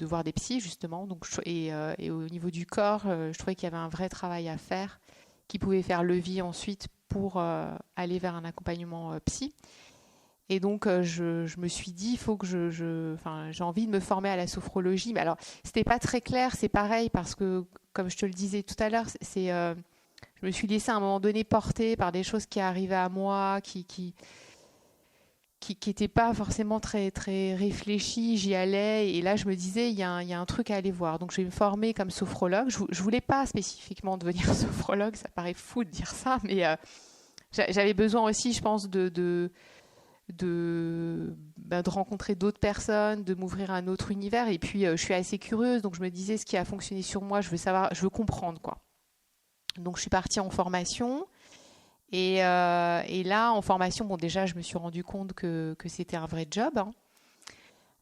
[SPEAKER 2] voir des psys, justement. Donc, et au niveau du corps, je trouvais qu'il y avait un vrai travail à faire qui pouvait faire levier ensuite pour aller vers un accompagnement psy. Et donc, je me suis dit, il faut que j'ai envie de me former à la sophrologie. Mais alors, c'était pas très clair, c'est pareil, parce que, comme je te le disais tout à l'heure, je me suis laissée à un moment donné porter par des choses qui arrivaient à moi, qui n'étaient pas forcément très, très réfléchies. J'y allais, et là, je me disais, il y a un truc à aller voir. Donc, je vais me former comme sophrologue. Je voulais pas spécifiquement devenir sophrologue, ça paraît fou de dire ça, mais j'avais besoin aussi, je pense, de de rencontrer d'autres personnes, de m'ouvrir à un autre univers. Et puis, je suis assez curieuse, donc je me disais ce qui a fonctionné sur moi, je veux savoir, je veux comprendre, quoi. Donc, je suis partie en formation. Et là, en formation, bon, déjà, je me suis rendu compte que c'était un vrai job,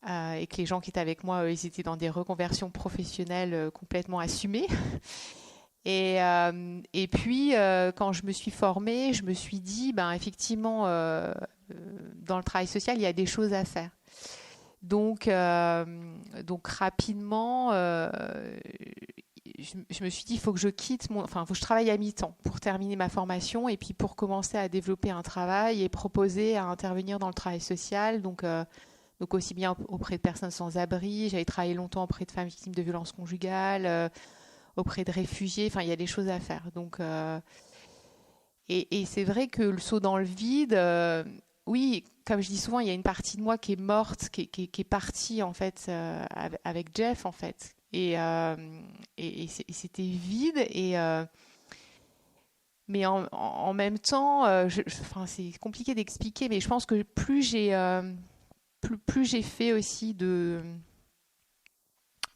[SPEAKER 2] hein, et que les gens qui étaient avec moi, ils étaient dans des reconversions professionnelles complètement assumées. Et puis, quand je me suis formée, je me suis dit, ben, effectivement, dans le travail social, il y a des choses à faire. Donc rapidement, je me suis dit, il faut que je faut que je travaille à mi-temps pour terminer ma formation et puis pour commencer à développer un travail et proposer à intervenir dans le travail social. Donc aussi bien auprès de personnes sans abri, j'avais travaillé longtemps auprès de femmes victimes de violences conjugales, auprès de réfugiés. Enfin, il y a des choses à faire. Donc, et c'est vrai que le saut dans le vide, oui, comme je dis souvent, il y a une partie de moi qui est morte, qui est partie en fait avec Jeff en fait. Et c'était vide. Mais en même temps, enfin, c'est compliqué d'expliquer, mais je pense que plus j'ai fait aussi de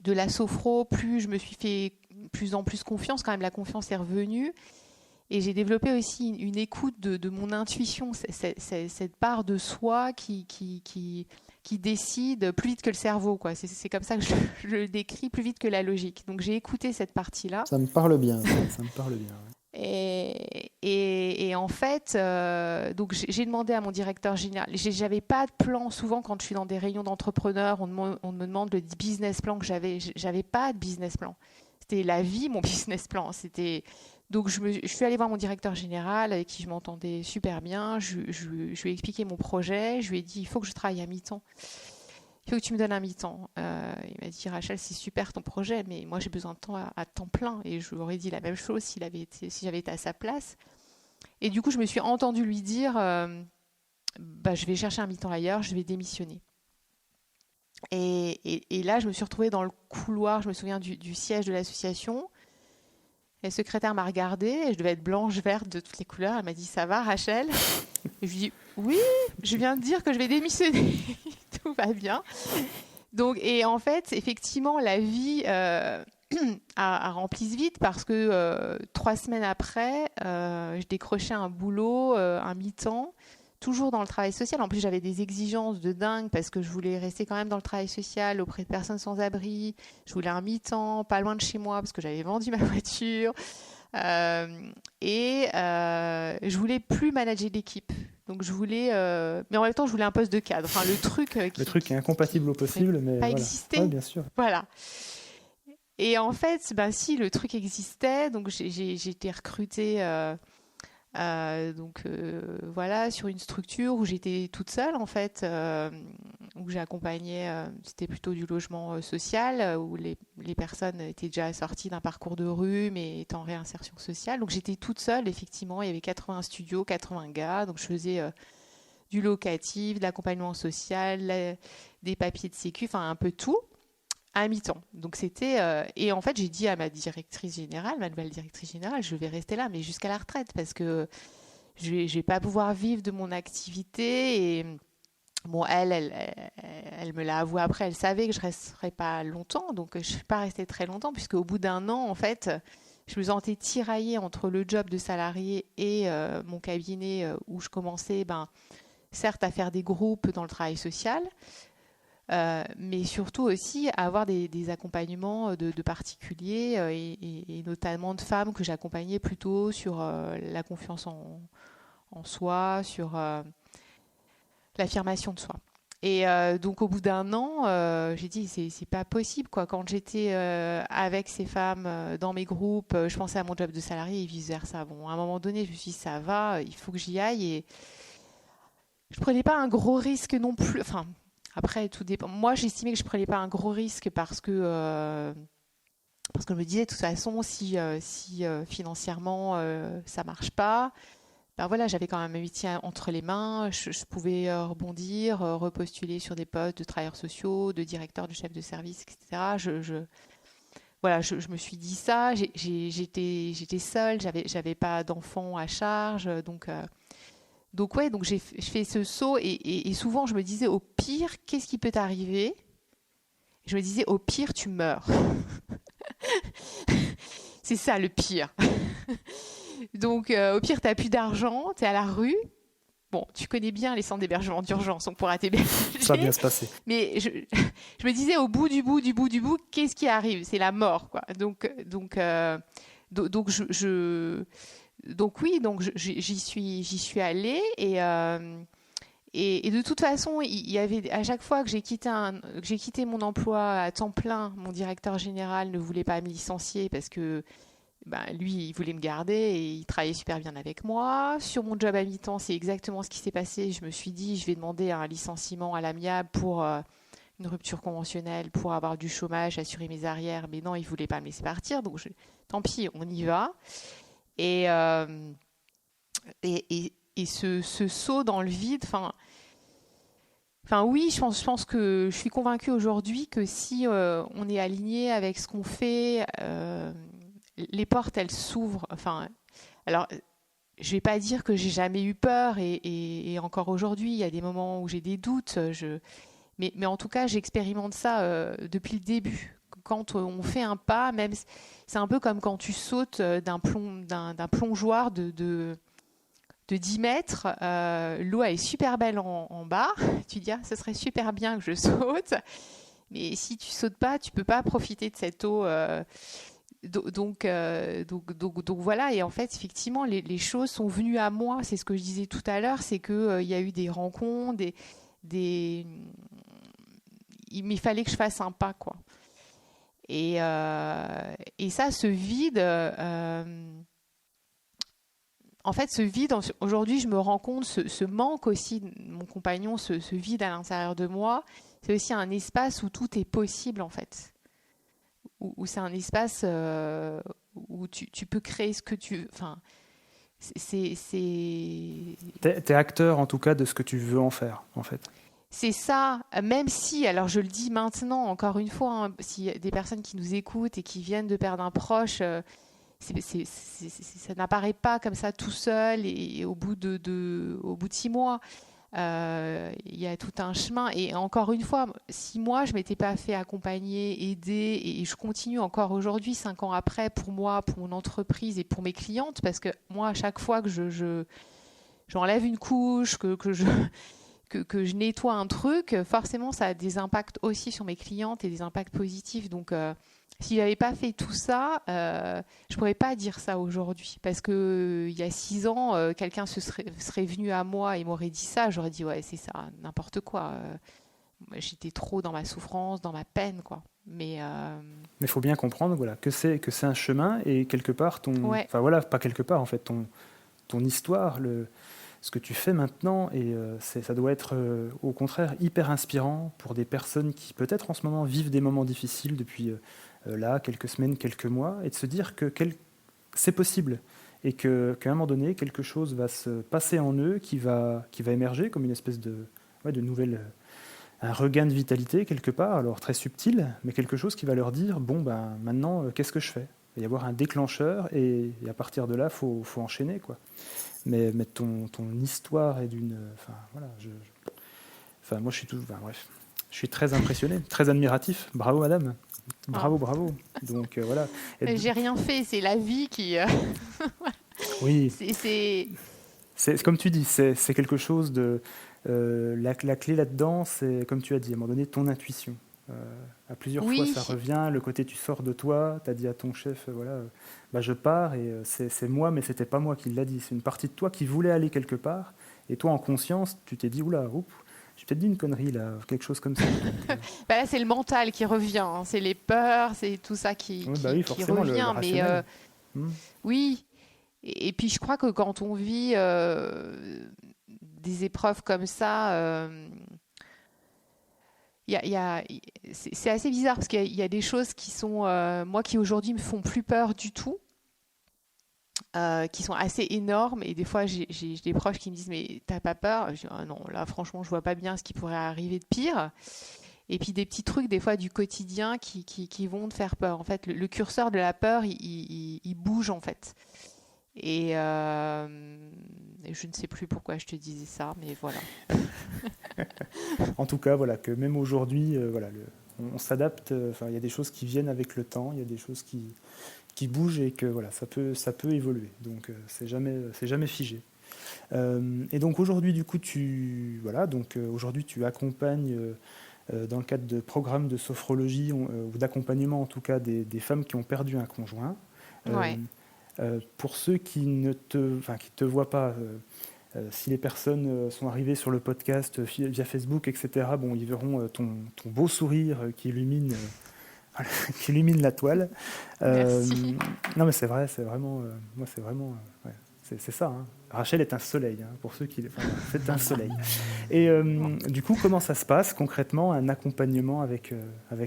[SPEAKER 2] la sophro, plus je me suis fait plus en plus confiance. Quand même, la confiance est revenue. Et j'ai développé aussi une écoute de mon intuition, cette part de soi qui décide plus vite que le cerveau, quoi. C'est comme ça que je le décris, plus vite que la logique. Donc j'ai écouté cette partie-là.
[SPEAKER 1] Ça me parle bien, ça me parle bien. Ouais.
[SPEAKER 2] Et en fait, donc j'ai demandé à mon directeur général. J'avais pas de plan. Souvent, quand je suis dans des réunions d'entrepreneurs, on me demande le business plan que j'avais. J'avais pas de business plan. C'était la vie, mon business plan. Donc je suis allée voir mon directeur général avec qui je m'entendais super bien. Je lui ai expliqué mon projet. Je lui ai dit, il faut que je travaille à mi-temps. Il faut que tu me donnes un mi-temps. Il m'a dit, Rachel, c'est super ton projet, mais moi j'ai besoin de temps à temps plein. Et je lui aurais dit la même chose si j'avais été à sa place. Et du coup, je me suis entendue lui dire, je vais chercher un mi-temps ailleurs, je vais démissionner. Et là, je me suis retrouvée dans le couloir, je me souviens du siège de l'association. La secrétaire m'a regardée, je devais être blanche, verte, de toutes les couleurs. Elle m'a dit, ça va, Rachel? Et je lui ai dit, oui, je viens de dire que je vais démissionner. Tout va bien. Donc, et en fait, effectivement, la vie a rempli ce vide parce que 3 semaines après, je décrochais un boulot, un mi-temps, toujours dans le travail social. En plus, j'avais des exigences de dingue parce que je voulais rester quand même dans le travail social auprès de personnes sans abri. Je voulais un mi-temps, pas loin de chez moi parce que j'avais vendu ma voiture. Je voulais plus manager l'équipe. Donc je voulais, mais en même temps, je voulais un poste de cadre. Enfin, le truc
[SPEAKER 1] qui est incompatible au possible, mais
[SPEAKER 2] pas
[SPEAKER 1] voilà.
[SPEAKER 2] existé.
[SPEAKER 1] Ouais, bien sûr.
[SPEAKER 2] Voilà. Et en fait, si le truc existait, donc j'ai été recrutée. Voilà, sur une structure où j'étais toute seule en fait, où j'accompagnais, c'était plutôt du logement social, où les personnes étaient déjà sorties d'un parcours de rue mais étaient en réinsertion sociale. Donc j'étais toute seule, effectivement, il y avait 80 studios, 80 gars, donc je faisais du locatif, de l'accompagnement social, des papiers de sécu, enfin un peu tout. À mi-temps. Donc c'était et en fait j'ai dit à ma directrice générale, ma nouvelle directrice générale, je vais rester là mais jusqu'à la retraite parce que je vais pas pouvoir vivre de mon activité. Et bon, elle me l'a avoué après, elle savait que je resterais pas longtemps, donc je suis pas restée très longtemps puisque au bout d'un an en fait je me sentais tiraillée entre le job de salarié et mon cabinet où je commençais certes à faire des groupes dans le travail social. Mais surtout aussi à avoir des accompagnements de particuliers et notamment de femmes que j'accompagnais plutôt sur la confiance en soi, sur l'affirmation de soi. Et donc au bout d'un an, j'ai dit c'est pas possible quoi. Quand j'étais avec ces femmes dans mes groupes, je pensais à mon job de salarié et vice versa. Bon, à un moment donné, je me suis dit ça va, il faut que j'y aille et je prenais pas un gros risque non plus. Enfin. Après, tout dépend. Moi, j'estimais que je ne prenais pas un gros risque parce que je me disais, de toute façon, si financièrement, ça ne marche pas, voilà, j'avais quand même un métier entre les mains. Je pouvais rebondir, repostuler sur des postes de travailleurs sociaux, de directeurs, de chefs de service, etc. Voilà, je me suis dit ça. J'étais seule, j'avais pas d'enfants à charge. Donc Donc je fais ce saut et souvent je me disais au pire, qu'est-ce qui peut t'arriver? Je me disais au pire, tu meurs. C'est ça le pire. Donc au pire, t'as plus d'argent, t'es à la rue. Bon, tu connais bien les centres d'hébergement d'urgence, on pourra t'héberger.
[SPEAKER 1] Ça va bien se passer.
[SPEAKER 2] Mais je me disais au bout du bout, qu'est-ce qui arrive? C'est la mort, quoi. Donc oui, j'y suis allée et de toute façon, il y avait à chaque fois que j'ai quitté mon emploi à temps plein, mon directeur général ne voulait pas me licencier parce que lui, il voulait me garder et il travaillait super bien avec moi. Sur mon job à mi-temps, c'est exactement ce qui s'est passé. Je me suis dit, je vais demander un licenciement à l'amiable pour une rupture conventionnelle, pour avoir du chômage, assurer mes arrières. Mais non, il voulait pas me laisser partir. Donc, tant pis, on y va. Et ce saut dans le vide, oui, je pense que je suis convaincue aujourd'hui que si on est aligné avec ce qu'on fait, les portes, elles s'ouvrent. Alors, je vais pas dire que j'ai jamais eu peur et encore aujourd'hui, il y a des moments où j'ai des doutes. Mais en tout cas, j'expérimente ça depuis le début. Quand on fait un pas, même c'est un peu comme quand tu sautes d'un plongeoir de 10 mètres. L'eau elle est super belle en bas. Tu dis, ce serait super bien que je saute. Mais si tu sautes pas, tu peux pas profiter de cette eau. Donc voilà. Et en fait, effectivement, les choses sont venues à moi. C'est ce que je disais tout à l'heure. C'est qu'il y a eu des rencontres, il fallait que je fasse un pas, quoi. Et ça, ce vide, en fait, ce vide, aujourd'hui, je me rends compte, ce manque aussi de mon compagnon, ce vide à l'intérieur de moi, c'est aussi un espace où tout est possible, en fait. Où c'est un espace où tu peux créer ce que tu veux.
[SPEAKER 1] T'es acteur, en tout cas, de ce que tu veux en faire, en fait.
[SPEAKER 2] C'est ça, même si, alors je le dis maintenant, encore une fois, hein, s'il y a des personnes qui nous écoutent et qui viennent de perdre un proche, ça n'apparaît pas comme ça tout seul et au bout de 6 mois. Il y a tout un chemin. Et encore une fois, si moi, je ne m'étais pas fait accompagner, aider, et je continue encore aujourd'hui, 5 ans après, pour moi, pour mon entreprise et pour mes clientes, parce que moi, à chaque fois que j'enlève une couche, que je nettoie un truc, forcément, ça a des impacts aussi sur mes clientes et des impacts positifs. Donc, si je n'avais pas fait tout ça, je ne pourrais pas dire ça aujourd'hui. Parce qu'il y a 6 ans, quelqu'un serait venu à moi et m'aurait dit ça. J'aurais dit, ouais, c'est ça, n'importe quoi. J'étais trop dans ma souffrance, dans ma peine, quoi. Mais
[SPEAKER 1] il faut bien comprendre, voilà, que c'est un chemin et quelque part, enfin voilà, pas quelque part, en fait, ton histoire, ce que tu fais maintenant, et ça doit être au contraire hyper inspirant pour des personnes qui peut-être en ce moment vivent des moments difficiles depuis là, quelques semaines, quelques mois, et de se dire que c'est possible et qu'à un moment donné, quelque chose va se passer en eux qui va émerger comme une espèce de nouvelle, un regain de vitalité quelque part, alors très subtil, mais quelque chose qui va leur dire, bon, maintenant, qu'est-ce que je fais? Il va y avoir un déclencheur et à partir de là, faut enchaîner, quoi. Mais ton histoire est d'une... moi, je suis très impressionné, très admiratif. Bravo, madame. Bravo. Donc, voilà.
[SPEAKER 2] J'ai rien fait, c'est la vie qui...
[SPEAKER 1] Oui. C'est comme tu dis, c'est quelque chose de... la clé là-dedans, c'est, comme tu as dit, à un moment donné, ton intuition. À plusieurs fois, ça revient. Le côté, tu sors de toi, tu as dit à ton chef, je pars, et c'est moi, mais c'était pas moi qui l'a dit. C'est une partie de toi qui voulait aller quelque part, et toi, en conscience, tu t'es dit, j'ai peut-être dit une connerie, là, quelque chose comme ça. Donc,
[SPEAKER 2] là, c'est le mental qui revient, hein. C'est les peurs, c'est tout ça qui revient. Oui, et puis je crois que quand on vit des épreuves comme ça... c'est assez bizarre parce qu'il y a des choses qui sont, moi, qui aujourd'hui me font plus peur du tout, qui sont assez énormes. Et des fois, j'ai des proches qui me disent, mais t'as pas peur? Je dis, ah non, là, franchement, je vois pas bien ce qui pourrait arriver de pire. Et puis des petits trucs, des fois, du quotidien qui vont te faire peur. En fait, le curseur de la peur, il bouge, en fait. Et je ne sais plus pourquoi je te disais ça, mais voilà.
[SPEAKER 1] En tout cas, voilà, que même aujourd'hui, voilà, on s'adapte. Enfin, il y a des choses qui viennent avec le temps, il y a des choses qui bougent et que voilà, ça peut évoluer. Donc, c'est jamais figé. Et donc aujourd'hui, du coup, aujourd'hui, tu accompagnes dans le cadre de programmes de sophrologie ou d'accompagnement, en tout cas, des femmes qui ont perdu un conjoint. Euh,
[SPEAKER 2] Ouais.
[SPEAKER 1] pour ceux qui ne qui te voient pas, si les personnes sont arrivées sur le podcast via Facebook, etc., bon, ils verront ton beau sourire qui illumine la toile.
[SPEAKER 2] Merci.
[SPEAKER 1] Non, mais c'est vrai, c'est vraiment, moi, c'est vraiment, ouais, c'est ça. Hein. Rachel est un soleil, hein, pour ceux qui, enfin, c'est un soleil. Et du coup, comment ça se passe concrètement, un accompagnement avec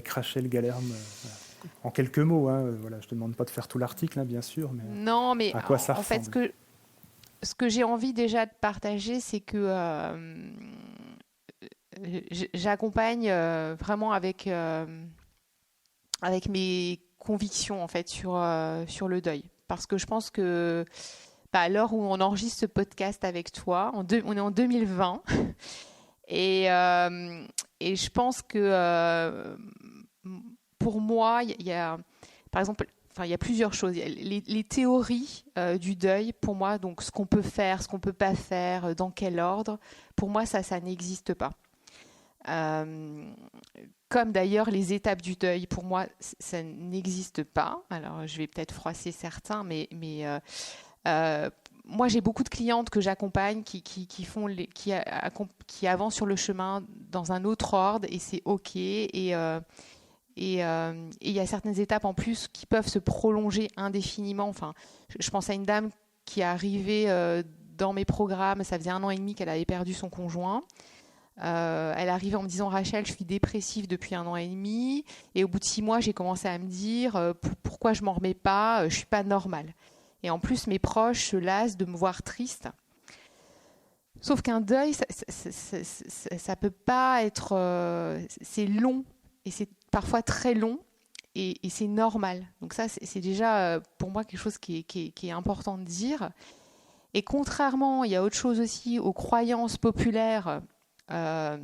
[SPEAKER 1] Rachel Galerme voilà. En quelques mots, hein, voilà, je te demande pas de faire tout l'article, hein, bien sûr, mais
[SPEAKER 2] Non, mais
[SPEAKER 1] à quoi ça
[SPEAKER 2] en fait,
[SPEAKER 1] ressemble?
[SPEAKER 2] ce que j'ai envie déjà de partager, c'est que j'accompagne vraiment avec mes convictions en fait sur le deuil. Parce que je pense que à l'heure où on enregistre ce podcast avec toi, on est en 2020, et, euh, et je pense que pour moi, il y a, par exemple, enfin, il y a plusieurs choses. Il y a les théories du deuil, pour moi, donc ce qu'on peut faire, ce qu'on peut pas faire, dans quel ordre, pour moi, ça n'existe pas. Euh, Comme d'ailleurs les étapes du deuil, pour moi, ça n'existe pas. Alors, je vais peut-être froisser certains, euh, moi, j'ai beaucoup de clientes que j'accompagne qui avancent sur le chemin dans un autre ordre et c'est OK. Et il y a certaines étapes en plus qui peuvent se prolonger indéfiniment. Enfin, je pense à une dame qui est arrivée dans mes programmes, ça faisait 1 an et demi qu'elle avait perdu son conjoint. Elle arrivait en me disant Rachel, je suis dépressive depuis 1 an et demi. Et au bout de 6 mois, j'ai commencé à me dire pourquoi je m'en remets pas, je suis pas normale. Et en plus, mes proches se lassent de me voir triste. Sauf qu'un deuil, ça peut pas être. C'est long et c'est parfois très long et c'est normal. Donc ça, c'est déjà pour moi quelque chose qui est important de dire. Et contrairement, il y a autre chose aussi aux croyances populaires euh,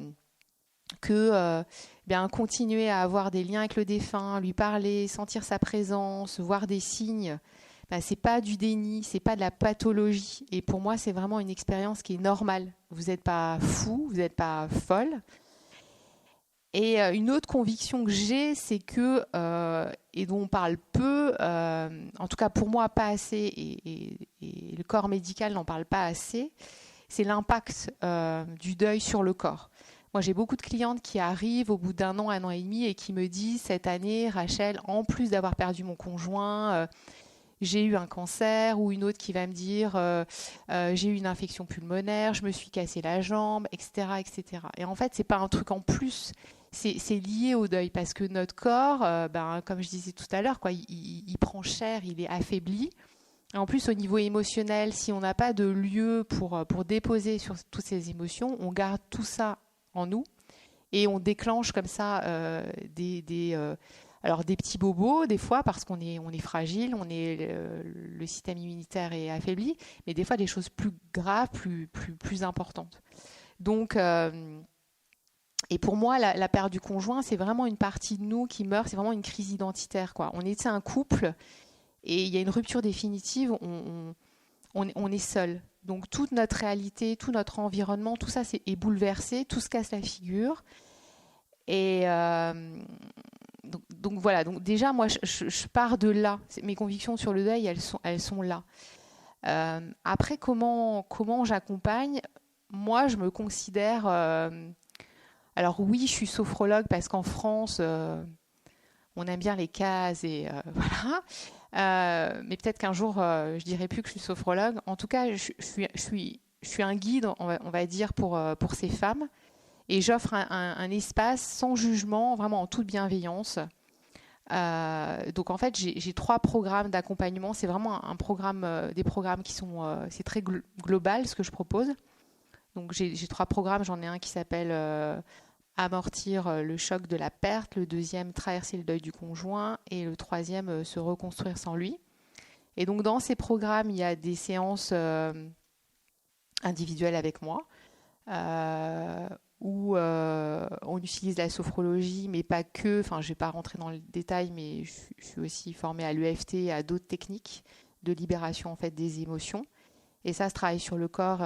[SPEAKER 2] que bien continuer à avoir des liens avec le défunt, lui parler, sentir sa présence, voir des signes, bah, c'est pas du déni, c'est pas de la pathologie. Et pour moi, c'est vraiment une expérience qui est normale. Vous n'êtes pas fou, vous n'êtes pas folle. Et une autre conviction que j'ai, c'est que, et dont on parle peu, en tout cas pour moi pas assez, et le corps médical n'en parle pas assez, c'est l'impact du deuil sur le corps. Moi, j'ai beaucoup de clientes qui arrivent au bout d'1 an, 1 an et demi, et qui me disent, cette année, Rachel, en plus d'avoir perdu mon conjoint, j'ai eu un cancer, ou une autre qui va me dire j'ai eu une infection pulmonaire, je me suis cassé la jambe, etc., etc. Et cetera. Et en fait, c'est pas un truc en plus, c'est lié au deuil parce que notre corps, comme je disais tout à l'heure, quoi, il prend cher, il est affaibli. Et en plus, au niveau émotionnel, si on n'a pas de lieu pour déposer sur toutes ces émotions, on garde tout ça en nous et on déclenche comme ça alors des petits bobos des fois parce on est fragile, le système immunitaire est affaibli, mais des fois des choses plus graves, plus importantes. Donc, et pour moi, la perte du conjoint, c'est vraiment une partie de nous qui meurt, c'est vraiment une crise identitaire, quoi. On était un couple et il y a une rupture définitive, on est seul. Donc toute notre réalité, tout notre environnement, tout ça est bouleversé, tout se casse la figure. Et donc voilà, donc déjà moi je pars de là. Mes convictions sur le deuil, elles sont là. Après, comment j'accompagne? Moi, je me considère... alors oui, je suis sophrologue parce qu'en France, on aime bien les cases et voilà. Mais peut-être qu'un jour, je dirai plus que je suis sophrologue. En tout cas, je suis un guide, on va dire, pour ces femmes. Et j'offre un espace sans jugement, vraiment en toute bienveillance. Donc en fait, j'ai 3 programmes d'accompagnement. C'est vraiment un programme, des programmes qui sont, c'est très global ce que je propose. Donc j'ai 3 programmes. J'en ai un qui s'appelle Amortir le choc de la perte. Le deuxième, Traverser le deuil du conjoint. Et le troisième, Se reconstruire sans lui. Et donc dans ces programmes, il y a des séances individuelles avec moi, où on utilise la sophrologie, mais pas que. Enfin, je ne vais pas rentrer dans le détail, mais je suis aussi formée à l'EFT et à d'autres techniques de libération en fait des émotions. Et ça, ce travail sur le corps,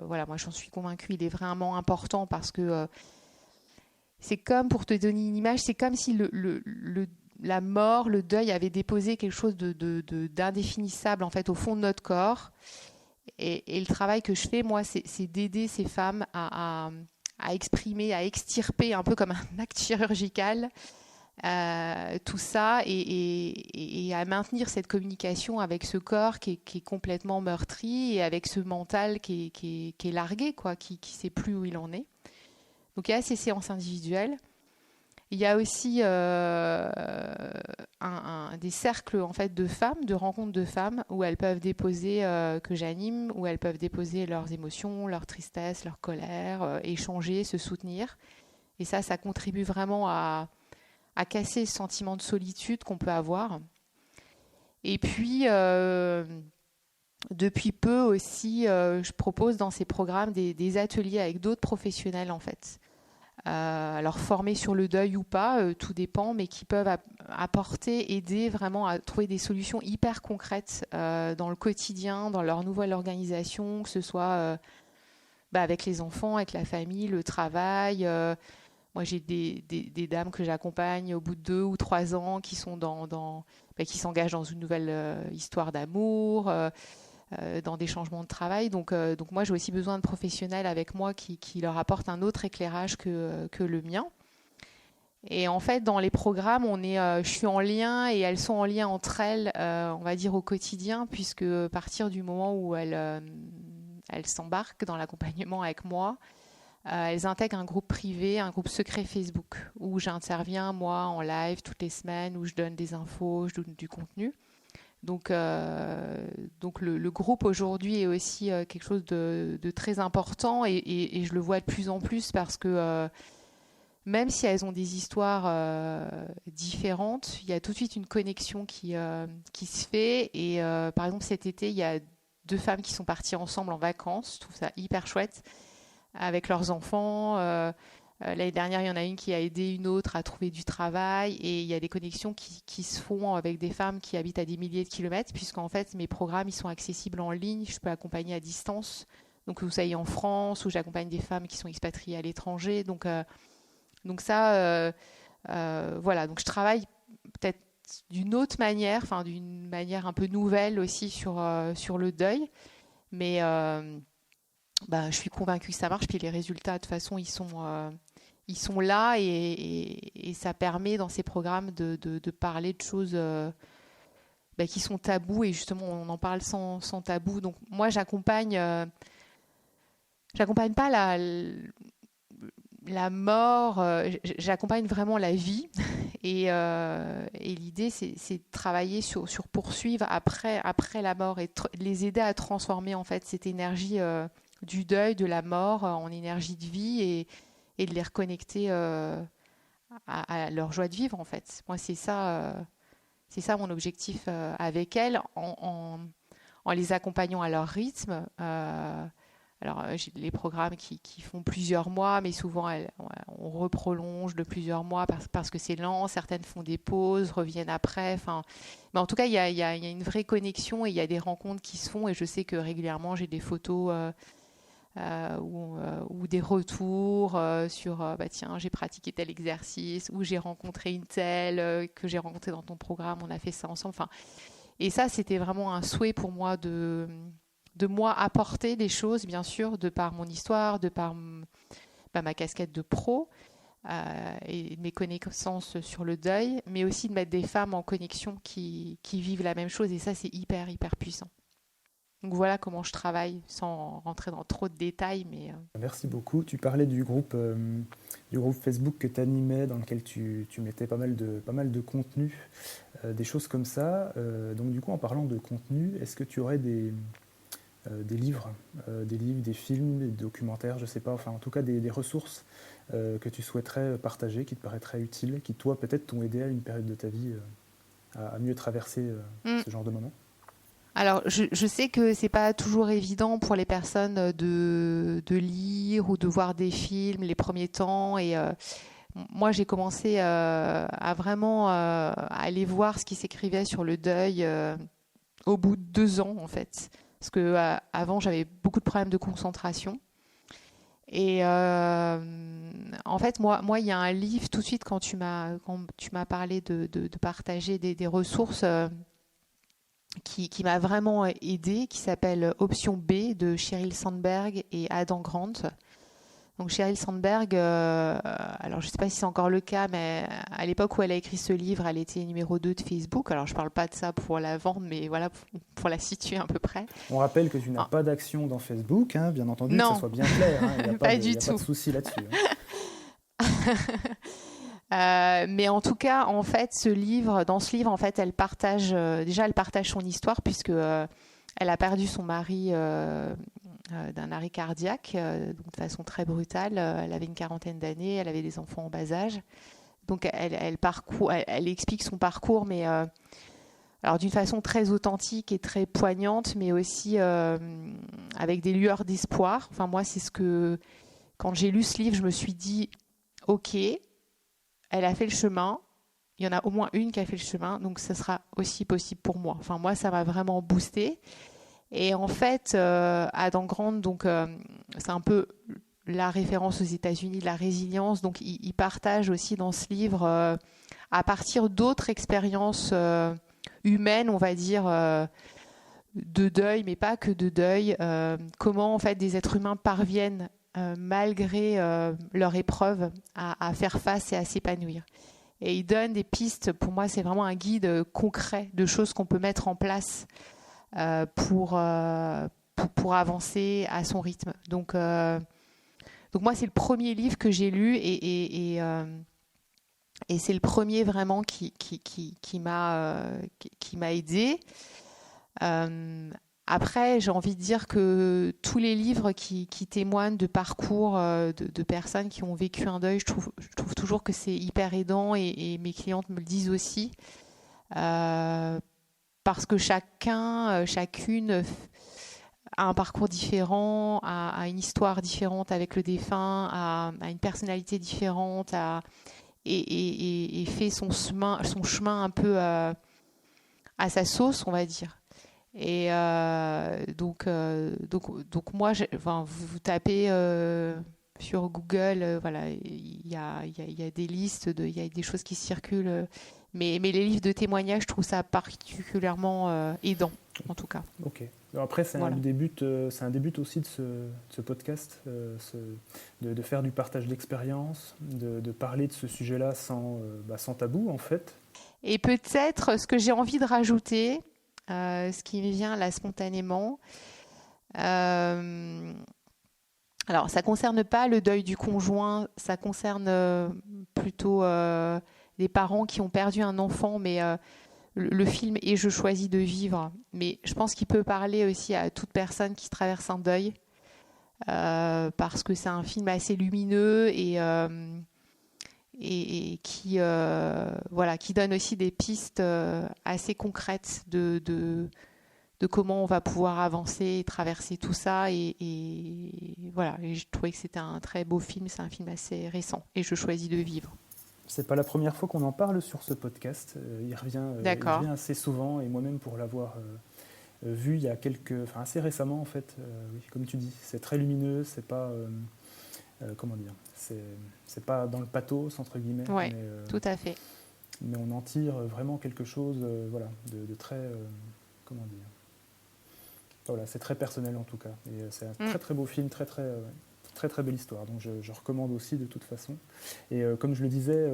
[SPEAKER 2] voilà, moi j'en suis convaincue, il est vraiment important parce que c'est comme, pour te donner une image, c'est comme si la mort, le deuil avait déposé quelque chose d'indéfinissable en fait au fond de notre corps. Et le travail que je fais, moi, c'est d'aider ces femmes à exprimer, à extirper un peu comme un acte chirurgical tout ça et à maintenir cette communication avec ce corps qui est complètement meurtri et avec ce mental qui est largué, quoi, qui ne sait plus où il en est. Donc il y a ces séances individuelles. Il y a aussi des cercles en fait de femmes, de rencontres de femmes où elles peuvent déposer, que j'anime, où elles peuvent déposer leurs émotions, leur tristesse, leur colère, échanger, se soutenir. Et ça contribue vraiment à casser ce sentiment de solitude qu'on peut avoir. Et puis, depuis peu aussi, je propose dans ces programmes des ateliers avec d'autres professionnels en fait. Alors formés sur le deuil ou pas, tout dépend, mais qui peuvent apporter, aider vraiment à trouver des solutions hyper concrètes dans le quotidien, dans leur nouvelle organisation, que ce soit avec les enfants, avec la famille, le travail. Moi, j'ai des dames que j'accompagne au bout de 2 ou 3 ans qui sont qui s'engagent dans une nouvelle histoire d'amour. Dans des changements de travail. Donc moi, j'ai aussi besoin de professionnels avec moi qui leur apportent un autre éclairage que le mien. Et en fait, dans les programmes, je suis en lien et elles sont en lien entre elles, on va dire au quotidien, puisque à partir du moment où elles s'embarquent dans l'accompagnement avec moi, elles intègrent un groupe privé, un groupe secret Facebook, où j'interviens, moi, en live toutes les semaines, où je donne des infos, je donne du contenu. Donc le groupe aujourd'hui est aussi quelque chose de très important et je le vois de plus en plus parce que même si elles ont des histoires différentes, il y a tout de suite une connexion qui se fait. Et par exemple, cet été, il y a 2 femmes qui sont parties ensemble en vacances. Je trouve ça hyper chouette avec leurs enfants. L'année dernière, il y en a une qui a aidé une autre à trouver du travail et il y a des connexions qui se font avec des femmes qui habitent à des milliers de kilomètres puisqu'en fait, mes programmes, ils sont accessibles en ligne. Je peux accompagner à distance. Donc, vous savez, en France, où j'accompagne des femmes qui sont expatriées à l'étranger. Donc ça, voilà. Donc, je travaille peut-être d'une autre manière, enfin, d'une manière un peu nouvelle aussi sur le deuil. Mais je suis convaincue que ça marche. Puis les résultats, de toute façon, ils sont là et ça permet dans ces programmes de parler de choses qui sont tabous et justement on en parle sans tabou. Donc moi j'accompagne pas la mort, j'accompagne vraiment la vie et l'idée c'est de travailler sur poursuivre après la mort et les aider à transformer en fait cette énergie du deuil, de la mort en énergie de vie et de les reconnecter à leur joie de vivre en fait. Moi c'est ça mon objectif avec elles en les accompagnant à leur rythme. Alors j'ai les programmes qui font plusieurs mois, mais souvent on reprolonge de plusieurs mois parce que c'est lent. Certaines font des pauses, reviennent après. Enfin, mais en tout cas il y a une vraie connexion et il y a des rencontres qui se font et je sais que régulièrement j'ai des photos ou des retours sur tiens j'ai pratiqué tel exercice ou j'ai rencontré une telle que j'ai rencontrée dans ton programme, on a fait ça ensemble. Enfin, et ça c'était vraiment un souhait pour moi de moi apporter des choses bien sûr de par mon histoire, de par ma casquette de pro et mes connaissances sur le deuil, mais aussi de mettre des femmes en connexion qui vivent la même chose et ça c'est hyper puissant. Donc voilà comment je travaille, sans rentrer dans trop de détails. Mais
[SPEAKER 1] Merci beaucoup. Tu parlais du groupe Facebook que tu animais, dans lequel tu mettais pas mal de contenu, des choses comme ça. Donc du coup, en parlant de contenu, est-ce que tu aurais des livres, des films, des documentaires, je sais pas, enfin en tout cas des ressources que tu souhaiterais partager, qui te paraîtraient utiles, qui toi peut-être t'ont aidé à une période de ta vie à mieux traverser ce genre de moment?
[SPEAKER 2] Alors, je sais que c'est pas toujours évident pour les personnes de lire ou de voir des films les premiers temps. Et moi, j'ai commencé à vraiment aller voir ce qui s'écrivait sur le deuil au bout de 2 ans, en fait. Parce que avant, j'avais beaucoup de problèmes de concentration. Et en fait, moi, il y a un livre tout de suite quand tu m'as parlé de partager des ressources qui m'a vraiment aidée, qui s'appelle Option B de Sheryl Sandberg et Adam Grant. Donc Sheryl Sandberg, alors je ne sais pas si c'est encore le cas, mais à l'époque où elle a écrit ce livre, elle était numéro 2 de Facebook. Alors je ne parle pas de ça pour la vendre, mais voilà, pour la situer à peu près.
[SPEAKER 1] On rappelle que tu n'as
[SPEAKER 2] Ah,
[SPEAKER 1] pas d'action dans Facebook, hein, bien entendu, que ça
[SPEAKER 2] non,
[SPEAKER 1] soit bien clair, hein, il n'y a pas
[SPEAKER 2] pas
[SPEAKER 1] de, il
[SPEAKER 2] du
[SPEAKER 1] y a pas de
[SPEAKER 2] tout.
[SPEAKER 1] souci là-dessus. Hein.
[SPEAKER 2] Mais en tout cas, en fait, dans ce livre, en fait, elle partage son histoire puisque elle a perdu son mari d'un arrêt cardiaque, donc de façon très brutale. Elle avait une quarantaine d'années, elle avait des enfants en bas âge. Donc elle explique son parcours, mais alors d'une façon très authentique et très poignante, mais aussi avec des lueurs d'espoir. Enfin, moi, quand j'ai lu ce livre, je me suis dit, ok, elle a fait le chemin. Il y en a au moins une qui a fait le chemin, donc ça sera aussi possible pour moi. Enfin, moi, ça m'a vraiment boosté. Et en fait, Adam Grant, donc c'est un peu la référence aux États-Unis de la résilience. Donc, il partage aussi dans ce livre, à partir d'autres expériences humaines, on va dire, de deuil, mais pas que de deuil, comment en fait des êtres humains parviennent, malgré leur épreuve, à faire face et à s'épanouir. Et il donne des pistes. Pour moi, c'est vraiment un guide concret de choses qu'on peut mettre en place pour avancer à son rythme. Donc moi, c'est le premier livre que j'ai lu et c'est le premier vraiment qui m'a aidé. Euh, Après, j'ai envie de dire que tous les livres qui témoignent de parcours de personnes qui ont vécu un deuil, je trouve toujours que c'est hyper aidant et mes clientes me le disent aussi. Euh, Parce que chacune a un parcours différent, a une histoire différente avec le défunt, a une personnalité différente, et fait son chemin un peu à sa sauce, on va dire. Et donc moi, enfin, vous tapez sur Google, voilà, il y a des listes, il y a des choses qui circulent. Mais les livres de témoignages, je trouve ça particulièrement aidant, en tout cas.
[SPEAKER 1] Ok. Alors après,
[SPEAKER 2] Voilà.
[SPEAKER 1] c'est un des buts aussi de ce podcast, de faire du partage d'expérience, de parler de ce sujet-là sans tabou, en fait.
[SPEAKER 2] Et peut-être ce que j'ai envie de rajouter, ce qui me vient là spontanément, euh, alors ça concerne pas le deuil du conjoint, ça concerne plutôt des parents qui ont perdu un enfant, mais le film Et je choisis de vivre. Mais je pense qu'il peut parler aussi à toute personne qui traverse un deuil, parce que c'est un film assez lumineux et qui donne aussi des pistes assez concrètes de comment on va pouvoir avancer et traverser tout ça. Et voilà, et je trouvais que c'était un très beau film, c'est un film assez récent. Et je choisis de vivre.
[SPEAKER 1] C'est pas la première fois qu'on en parle sur ce podcast. Il
[SPEAKER 2] D'accord.
[SPEAKER 1] revient assez souvent, et moi-même pour l'avoir vu il y a assez récemment en fait. Oui, comme tu dis, c'est très lumineux. C'est pas, comment dire, c'est pas dans le pathos entre guillemets,
[SPEAKER 2] Ouais, tout à fait.
[SPEAKER 1] mais on en tire vraiment quelque chose, voilà, de très, comment dire. Voilà, c'est très personnel en tout cas. Et c'est un
[SPEAKER 2] Mm.
[SPEAKER 1] très très beau film, très très belle histoire. Donc je recommande aussi de toute façon. Et comme je le disais,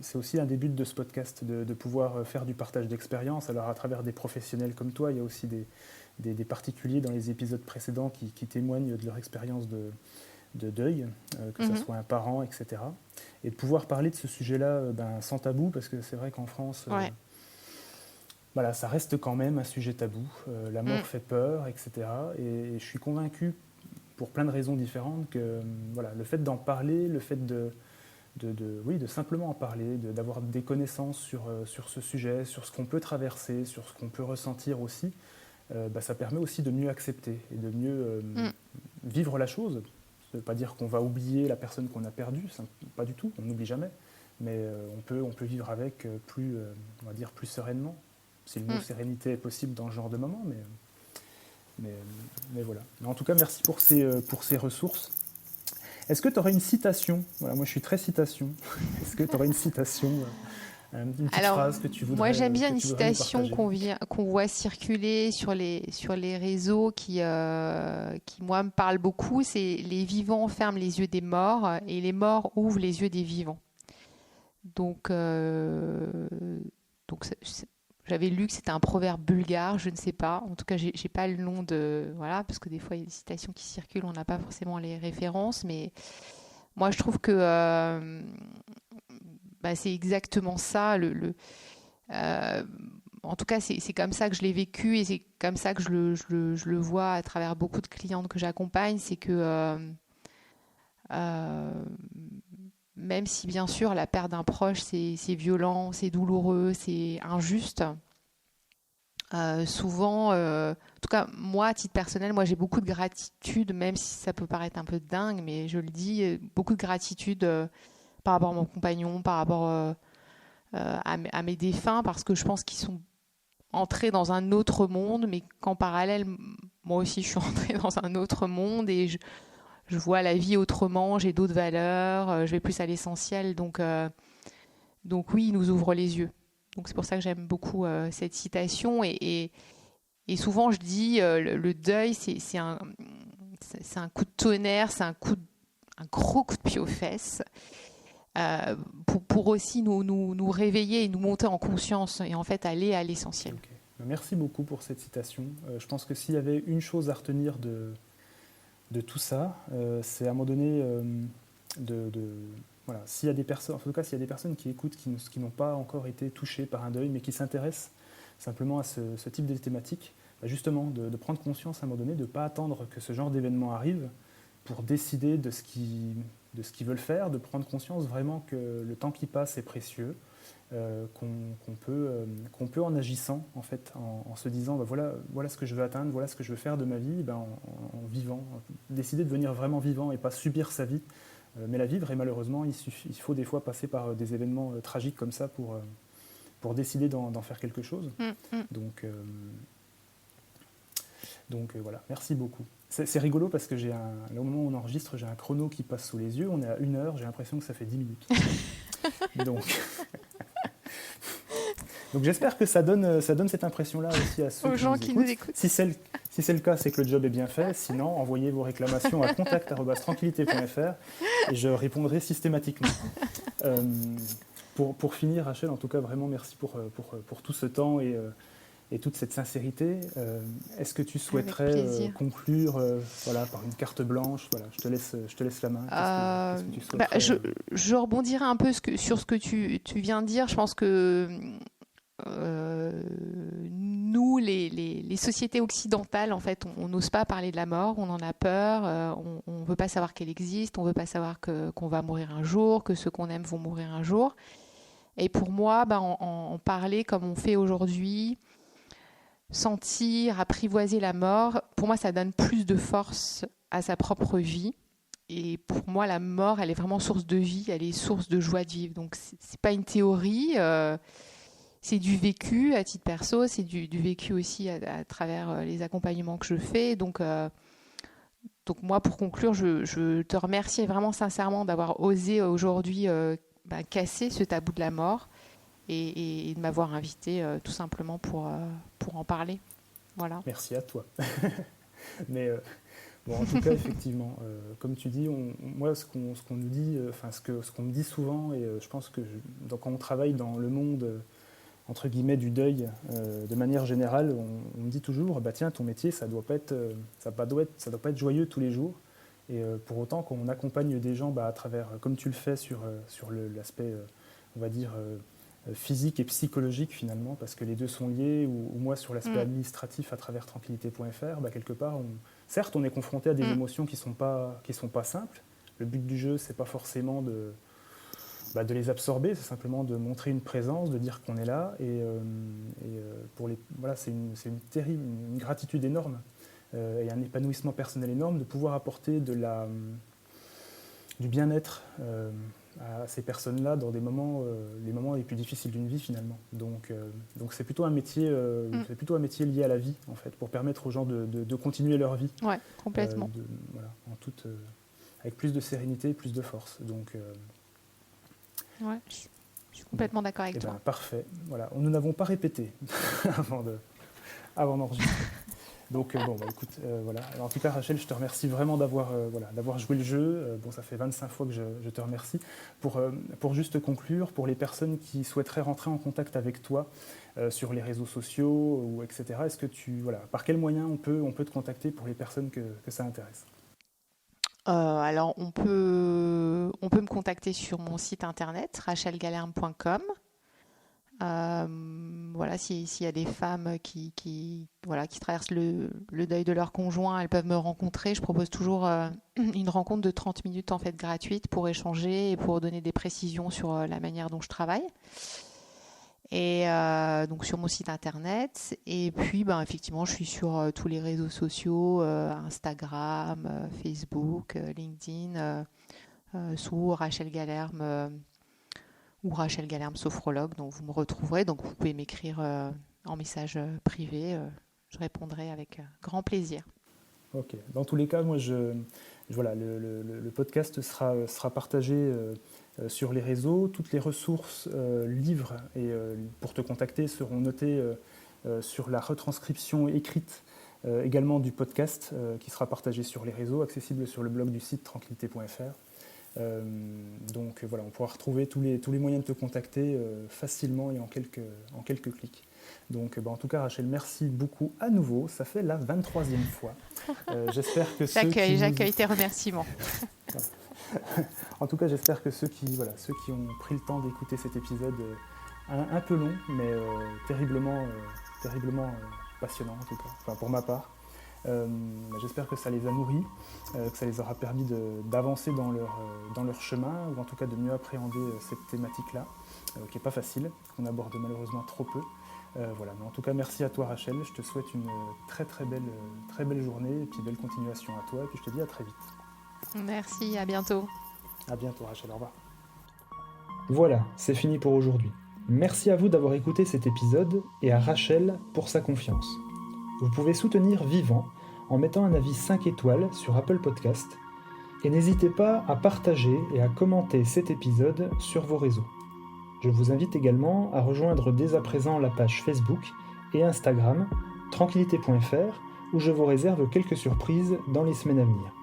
[SPEAKER 1] c'est aussi un des buts de ce podcast, de pouvoir faire du partage d'expérience. Alors à travers des professionnels comme toi, il y a aussi des particuliers dans les épisodes précédents qui témoignent de leur expérience de deuil, que ce
[SPEAKER 2] Mhm.
[SPEAKER 1] soit un parent, etc. Et de pouvoir parler de ce sujet-là sans tabou, parce que c'est vrai qu'en France,
[SPEAKER 2] Ouais.
[SPEAKER 1] voilà, ça reste quand même un sujet tabou. La mort
[SPEAKER 2] Mm.
[SPEAKER 1] fait peur, etc. Et je suis convaincu, pour plein de raisons différentes, que voilà, le fait d'en parler, le fait oui, de simplement en parler, d'avoir des connaissances sur ce sujet, sur ce qu'on peut traverser, sur ce qu'on peut ressentir aussi, ça permet aussi de mieux accepter et de mieux
[SPEAKER 2] Mm.
[SPEAKER 1] vivre la chose. Ça ne veut pas dire qu'on va oublier la personne qu'on a perdue, pas du tout, on n'oublie jamais, mais on peut vivre avec on va dire plus sereinement, si le mot sérénité est possible dans ce genre de moment, mais, mais voilà. Mais en tout cas, merci pour ces ressources. Est-ce que tu aurais une citation? Voilà, moi je suis très citation. Est-ce que tu aurais une citation, une petite
[SPEAKER 2] Alors,
[SPEAKER 1] phrase que tu
[SPEAKER 2] moi j'aime bien une
[SPEAKER 1] nous
[SPEAKER 2] citation
[SPEAKER 1] partager?
[SPEAKER 2] qu'on voit circuler sur les réseaux qui, moi, me parle beaucoup. C'est les vivants ferment les yeux des morts et les morts ouvrent les yeux des vivants. Donc, j'avais lu que c'était un proverbe bulgare, je ne sais pas. En tout cas, j'ai pas le nom de. Voilà, parce que des fois, il y a des citations qui circulent, on n'a pas forcément les références. Mais moi, je trouve que c'est exactement ça. Euh, En tout cas, c'est comme ça que je l'ai vécu et c'est comme ça que je le vois à travers beaucoup de clientes que j'accompagne. C'est que euh, même si bien sûr la perte d'un proche, c'est violent, c'est douloureux, c'est injuste, souvent, en tout cas moi, à titre personnel, moi j'ai beaucoup de gratitude, même si ça peut paraître un peu dingue, mais je le dis, beaucoup de gratitude par rapport à mon compagnon, par rapport à mes défunts, parce que je pense qu'ils sont entrés dans un autre monde, mais qu'en parallèle, moi aussi je suis entrée dans un autre monde et je vois la vie autrement, j'ai d'autres valeurs, je vais plus à l'essentiel. Donc oui, il nous ouvre les yeux. Donc c'est pour ça que j'aime beaucoup cette citation. Et souvent je dis, le deuil, c'est un coup de tonnerre, un gros coup de pied aux fesses. Pour aussi nous réveiller et nous monter en conscience et en fait aller à l'essentiel.
[SPEAKER 1] Ok. Merci beaucoup pour cette citation. Je pense que s'il y avait une chose à retenir de tout ça, c'est à un moment donné voilà, s'il y a des personnes, en tout cas s'il y a des personnes qui écoutent, qui n'ont pas encore été touchées par un deuil, mais qui s'intéressent simplement à ce type de thématique, justement de prendre conscience à un moment donné, de ne pas attendre que ce genre d'événement arrive pour décider de ce qu'ils veulent faire, de prendre conscience vraiment que le temps qui passe est précieux, qu'on peut en agissant, en fait, en se disant voilà ce que je veux atteindre, voilà ce que je veux faire de ma vie, en vivant, décider de devenir vraiment vivant et pas subir sa vie, mais la vivre. Et malheureusement, il faut des fois passer par des événements tragiques comme ça pour décider d'en faire quelque chose. Donc, voilà, merci beaucoup. C'est rigolo parce que au moment où on enregistre, j'ai un chrono qui passe sous les yeux, on est à 1 heure, j'ai l'impression que ça fait 10 minutes. Donc, donc j'espère que ça donne cette impression-là aussi à ceux
[SPEAKER 2] Aux
[SPEAKER 1] qui
[SPEAKER 2] gens
[SPEAKER 1] nous
[SPEAKER 2] qui
[SPEAKER 1] écoutent.
[SPEAKER 2] nous écoutent.
[SPEAKER 1] Si c'est le cas, c'est que le job est bien fait. Sinon, envoyez vos réclamations à contact@tranquillité.fr et je répondrai systématiquement. Pour finir, Rachel, en tout cas, vraiment merci pour tout ce temps et toute cette sincérité. Est-ce que tu souhaiterais conclure voilà, par une carte blanche? Voilà, je te laisse la main. Qu'est-ce que tu souhaiterais
[SPEAKER 2] je rebondirai un peu sur ce que tu viens de dire. Je pense que nous, les sociétés occidentales, en fait, on n'ose pas parler de la mort, on en a peur, on ne veut pas savoir qu'elle existe, on ne veut pas savoir qu'on va mourir un jour, que ceux qu'on aime vont mourir un jour. Et pour moi, en parler comme on fait aujourd'hui, sentir, apprivoiser la mort, pour moi, ça donne plus de force à sa propre vie. Et pour moi, la mort, elle est vraiment source de vie, elle est source de joie de vivre. Donc, c'est pas une théorie, c'est du vécu à titre perso, c'est du vécu aussi à travers les accompagnements que je fais. Donc moi, pour conclure, je te remercie vraiment sincèrement d'avoir osé aujourd'hui casser ce tabou de la mort et de m'avoir invité tout simplement pour en parler. Voilà.
[SPEAKER 1] Merci à toi. Mais en tout cas, effectivement, comme tu dis, moi, ce qu'on nous dit, ce qu'on me dit souvent, et je pense que quand on travaille dans le monde entre guillemets du deuil, de manière générale, on me dit toujours, tiens, ton métier, ça doit pas être joyeux tous les jours. Et pour autant, quand on accompagne des gens à travers, comme tu le fais sur l'aspect, on va dire, physique et psychologique finalement, parce que les deux sont liés, ou moi sur l'aspect administratif à travers tranquillité.fr, quelque part, certes, on est confronté à des émotions qui sont pas simples. Le but du jeu, c'est pas forcément de les absorber, c'est simplement de montrer une présence, de dire qu'on est là. C'est une gratitude énorme et un épanouissement personnel énorme de pouvoir apporter du bien-être à ces personnes-là dans les moments les plus difficiles d'une vie finalement. Donc c'est plutôt un métier, lié à la vie en fait, pour permettre aux gens de continuer leur vie.
[SPEAKER 2] Ouais, complètement.
[SPEAKER 1] Avec plus de sérénité, plus de force. Donc,
[SPEAKER 2] ouais, je suis complètement d'accord avec toi.
[SPEAKER 1] Parfait. Voilà, nous n'avons pas répété avant d'enregistrer. Donc écoute, voilà. Alors, en tout cas, Rachel, je te remercie vraiment d'avoir joué le jeu. Ça fait 25 fois que je te remercie. Pour juste conclure, pour les personnes qui souhaiteraient rentrer en contact avec toi sur les réseaux sociaux, etc., est-ce que par quels moyens on peut te contacter pour les personnes que ça intéresse?
[SPEAKER 2] Alors, on peut me contacter sur mon site internet, rachelgalerme.com. Voilà, s'il y a des femmes qui traversent le deuil de leur conjoint, elles peuvent me rencontrer. Je propose toujours une rencontre de 30 minutes en fait gratuite pour échanger et pour donner des précisions sur la manière dont je travaille. Et donc sur mon site internet. Et puis effectivement, je suis sur tous les réseaux sociaux, Instagram, Facebook, LinkedIn, sous Rachel Galerme ou Rachel Galerme sophrologue. Donc vous me retrouverez. Donc vous pouvez m'écrire en message privé. Je répondrai avec grand plaisir.
[SPEAKER 1] Ok. Dans tous les cas, moi, le podcast sera partagé sur les réseaux. Toutes les ressources, livres et pour te contacter seront notées sur la retranscription écrite également du podcast qui sera partagé sur les réseaux, accessible sur le blog du site tranquillité.fr. Donc voilà, on pourra retrouver tous les moyens de te contacter facilement et en quelques clics. Donc en tout cas, Rachel, merci beaucoup à nouveau. Ça fait la 23e fois. J'espère que
[SPEAKER 2] J'accueille tes remerciements.
[SPEAKER 1] En tout cas, j'espère que ceux qui ont pris le temps d'écouter cet épisode un peu long, mais terriblement passionnant en tout cas, enfin, pour ma part. J'espère que ça les a nourris, que ça les aura permis d'avancer dans leur chemin, ou en tout cas de mieux appréhender cette thématique-là, qui n'est pas facile, qu'on aborde malheureusement trop peu. Voilà. Mais en tout cas, merci à toi Rachel, je te souhaite une très belle journée, et puis belle continuation à toi, et puis je te dis à très vite.
[SPEAKER 2] Merci, à bientôt.
[SPEAKER 1] À bientôt Rachel, au revoir. Voilà, c'est fini pour aujourd'hui. Merci à vous d'avoir écouté cet épisode, et à Rachel pour sa confiance. Vous pouvez soutenir Vivant en mettant un avis 5 étoiles sur Apple Podcast, et n'hésitez pas à partager et à commenter cet épisode sur vos réseaux. Je vous invite également à rejoindre dès à présent la page Facebook et Instagram tranquillité.fr où je vous réserve quelques surprises dans les semaines à venir.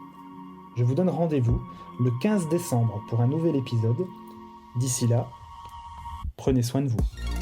[SPEAKER 1] Je vous donne rendez-vous le 15 décembre pour un nouvel épisode. D'ici là, prenez soin de vous.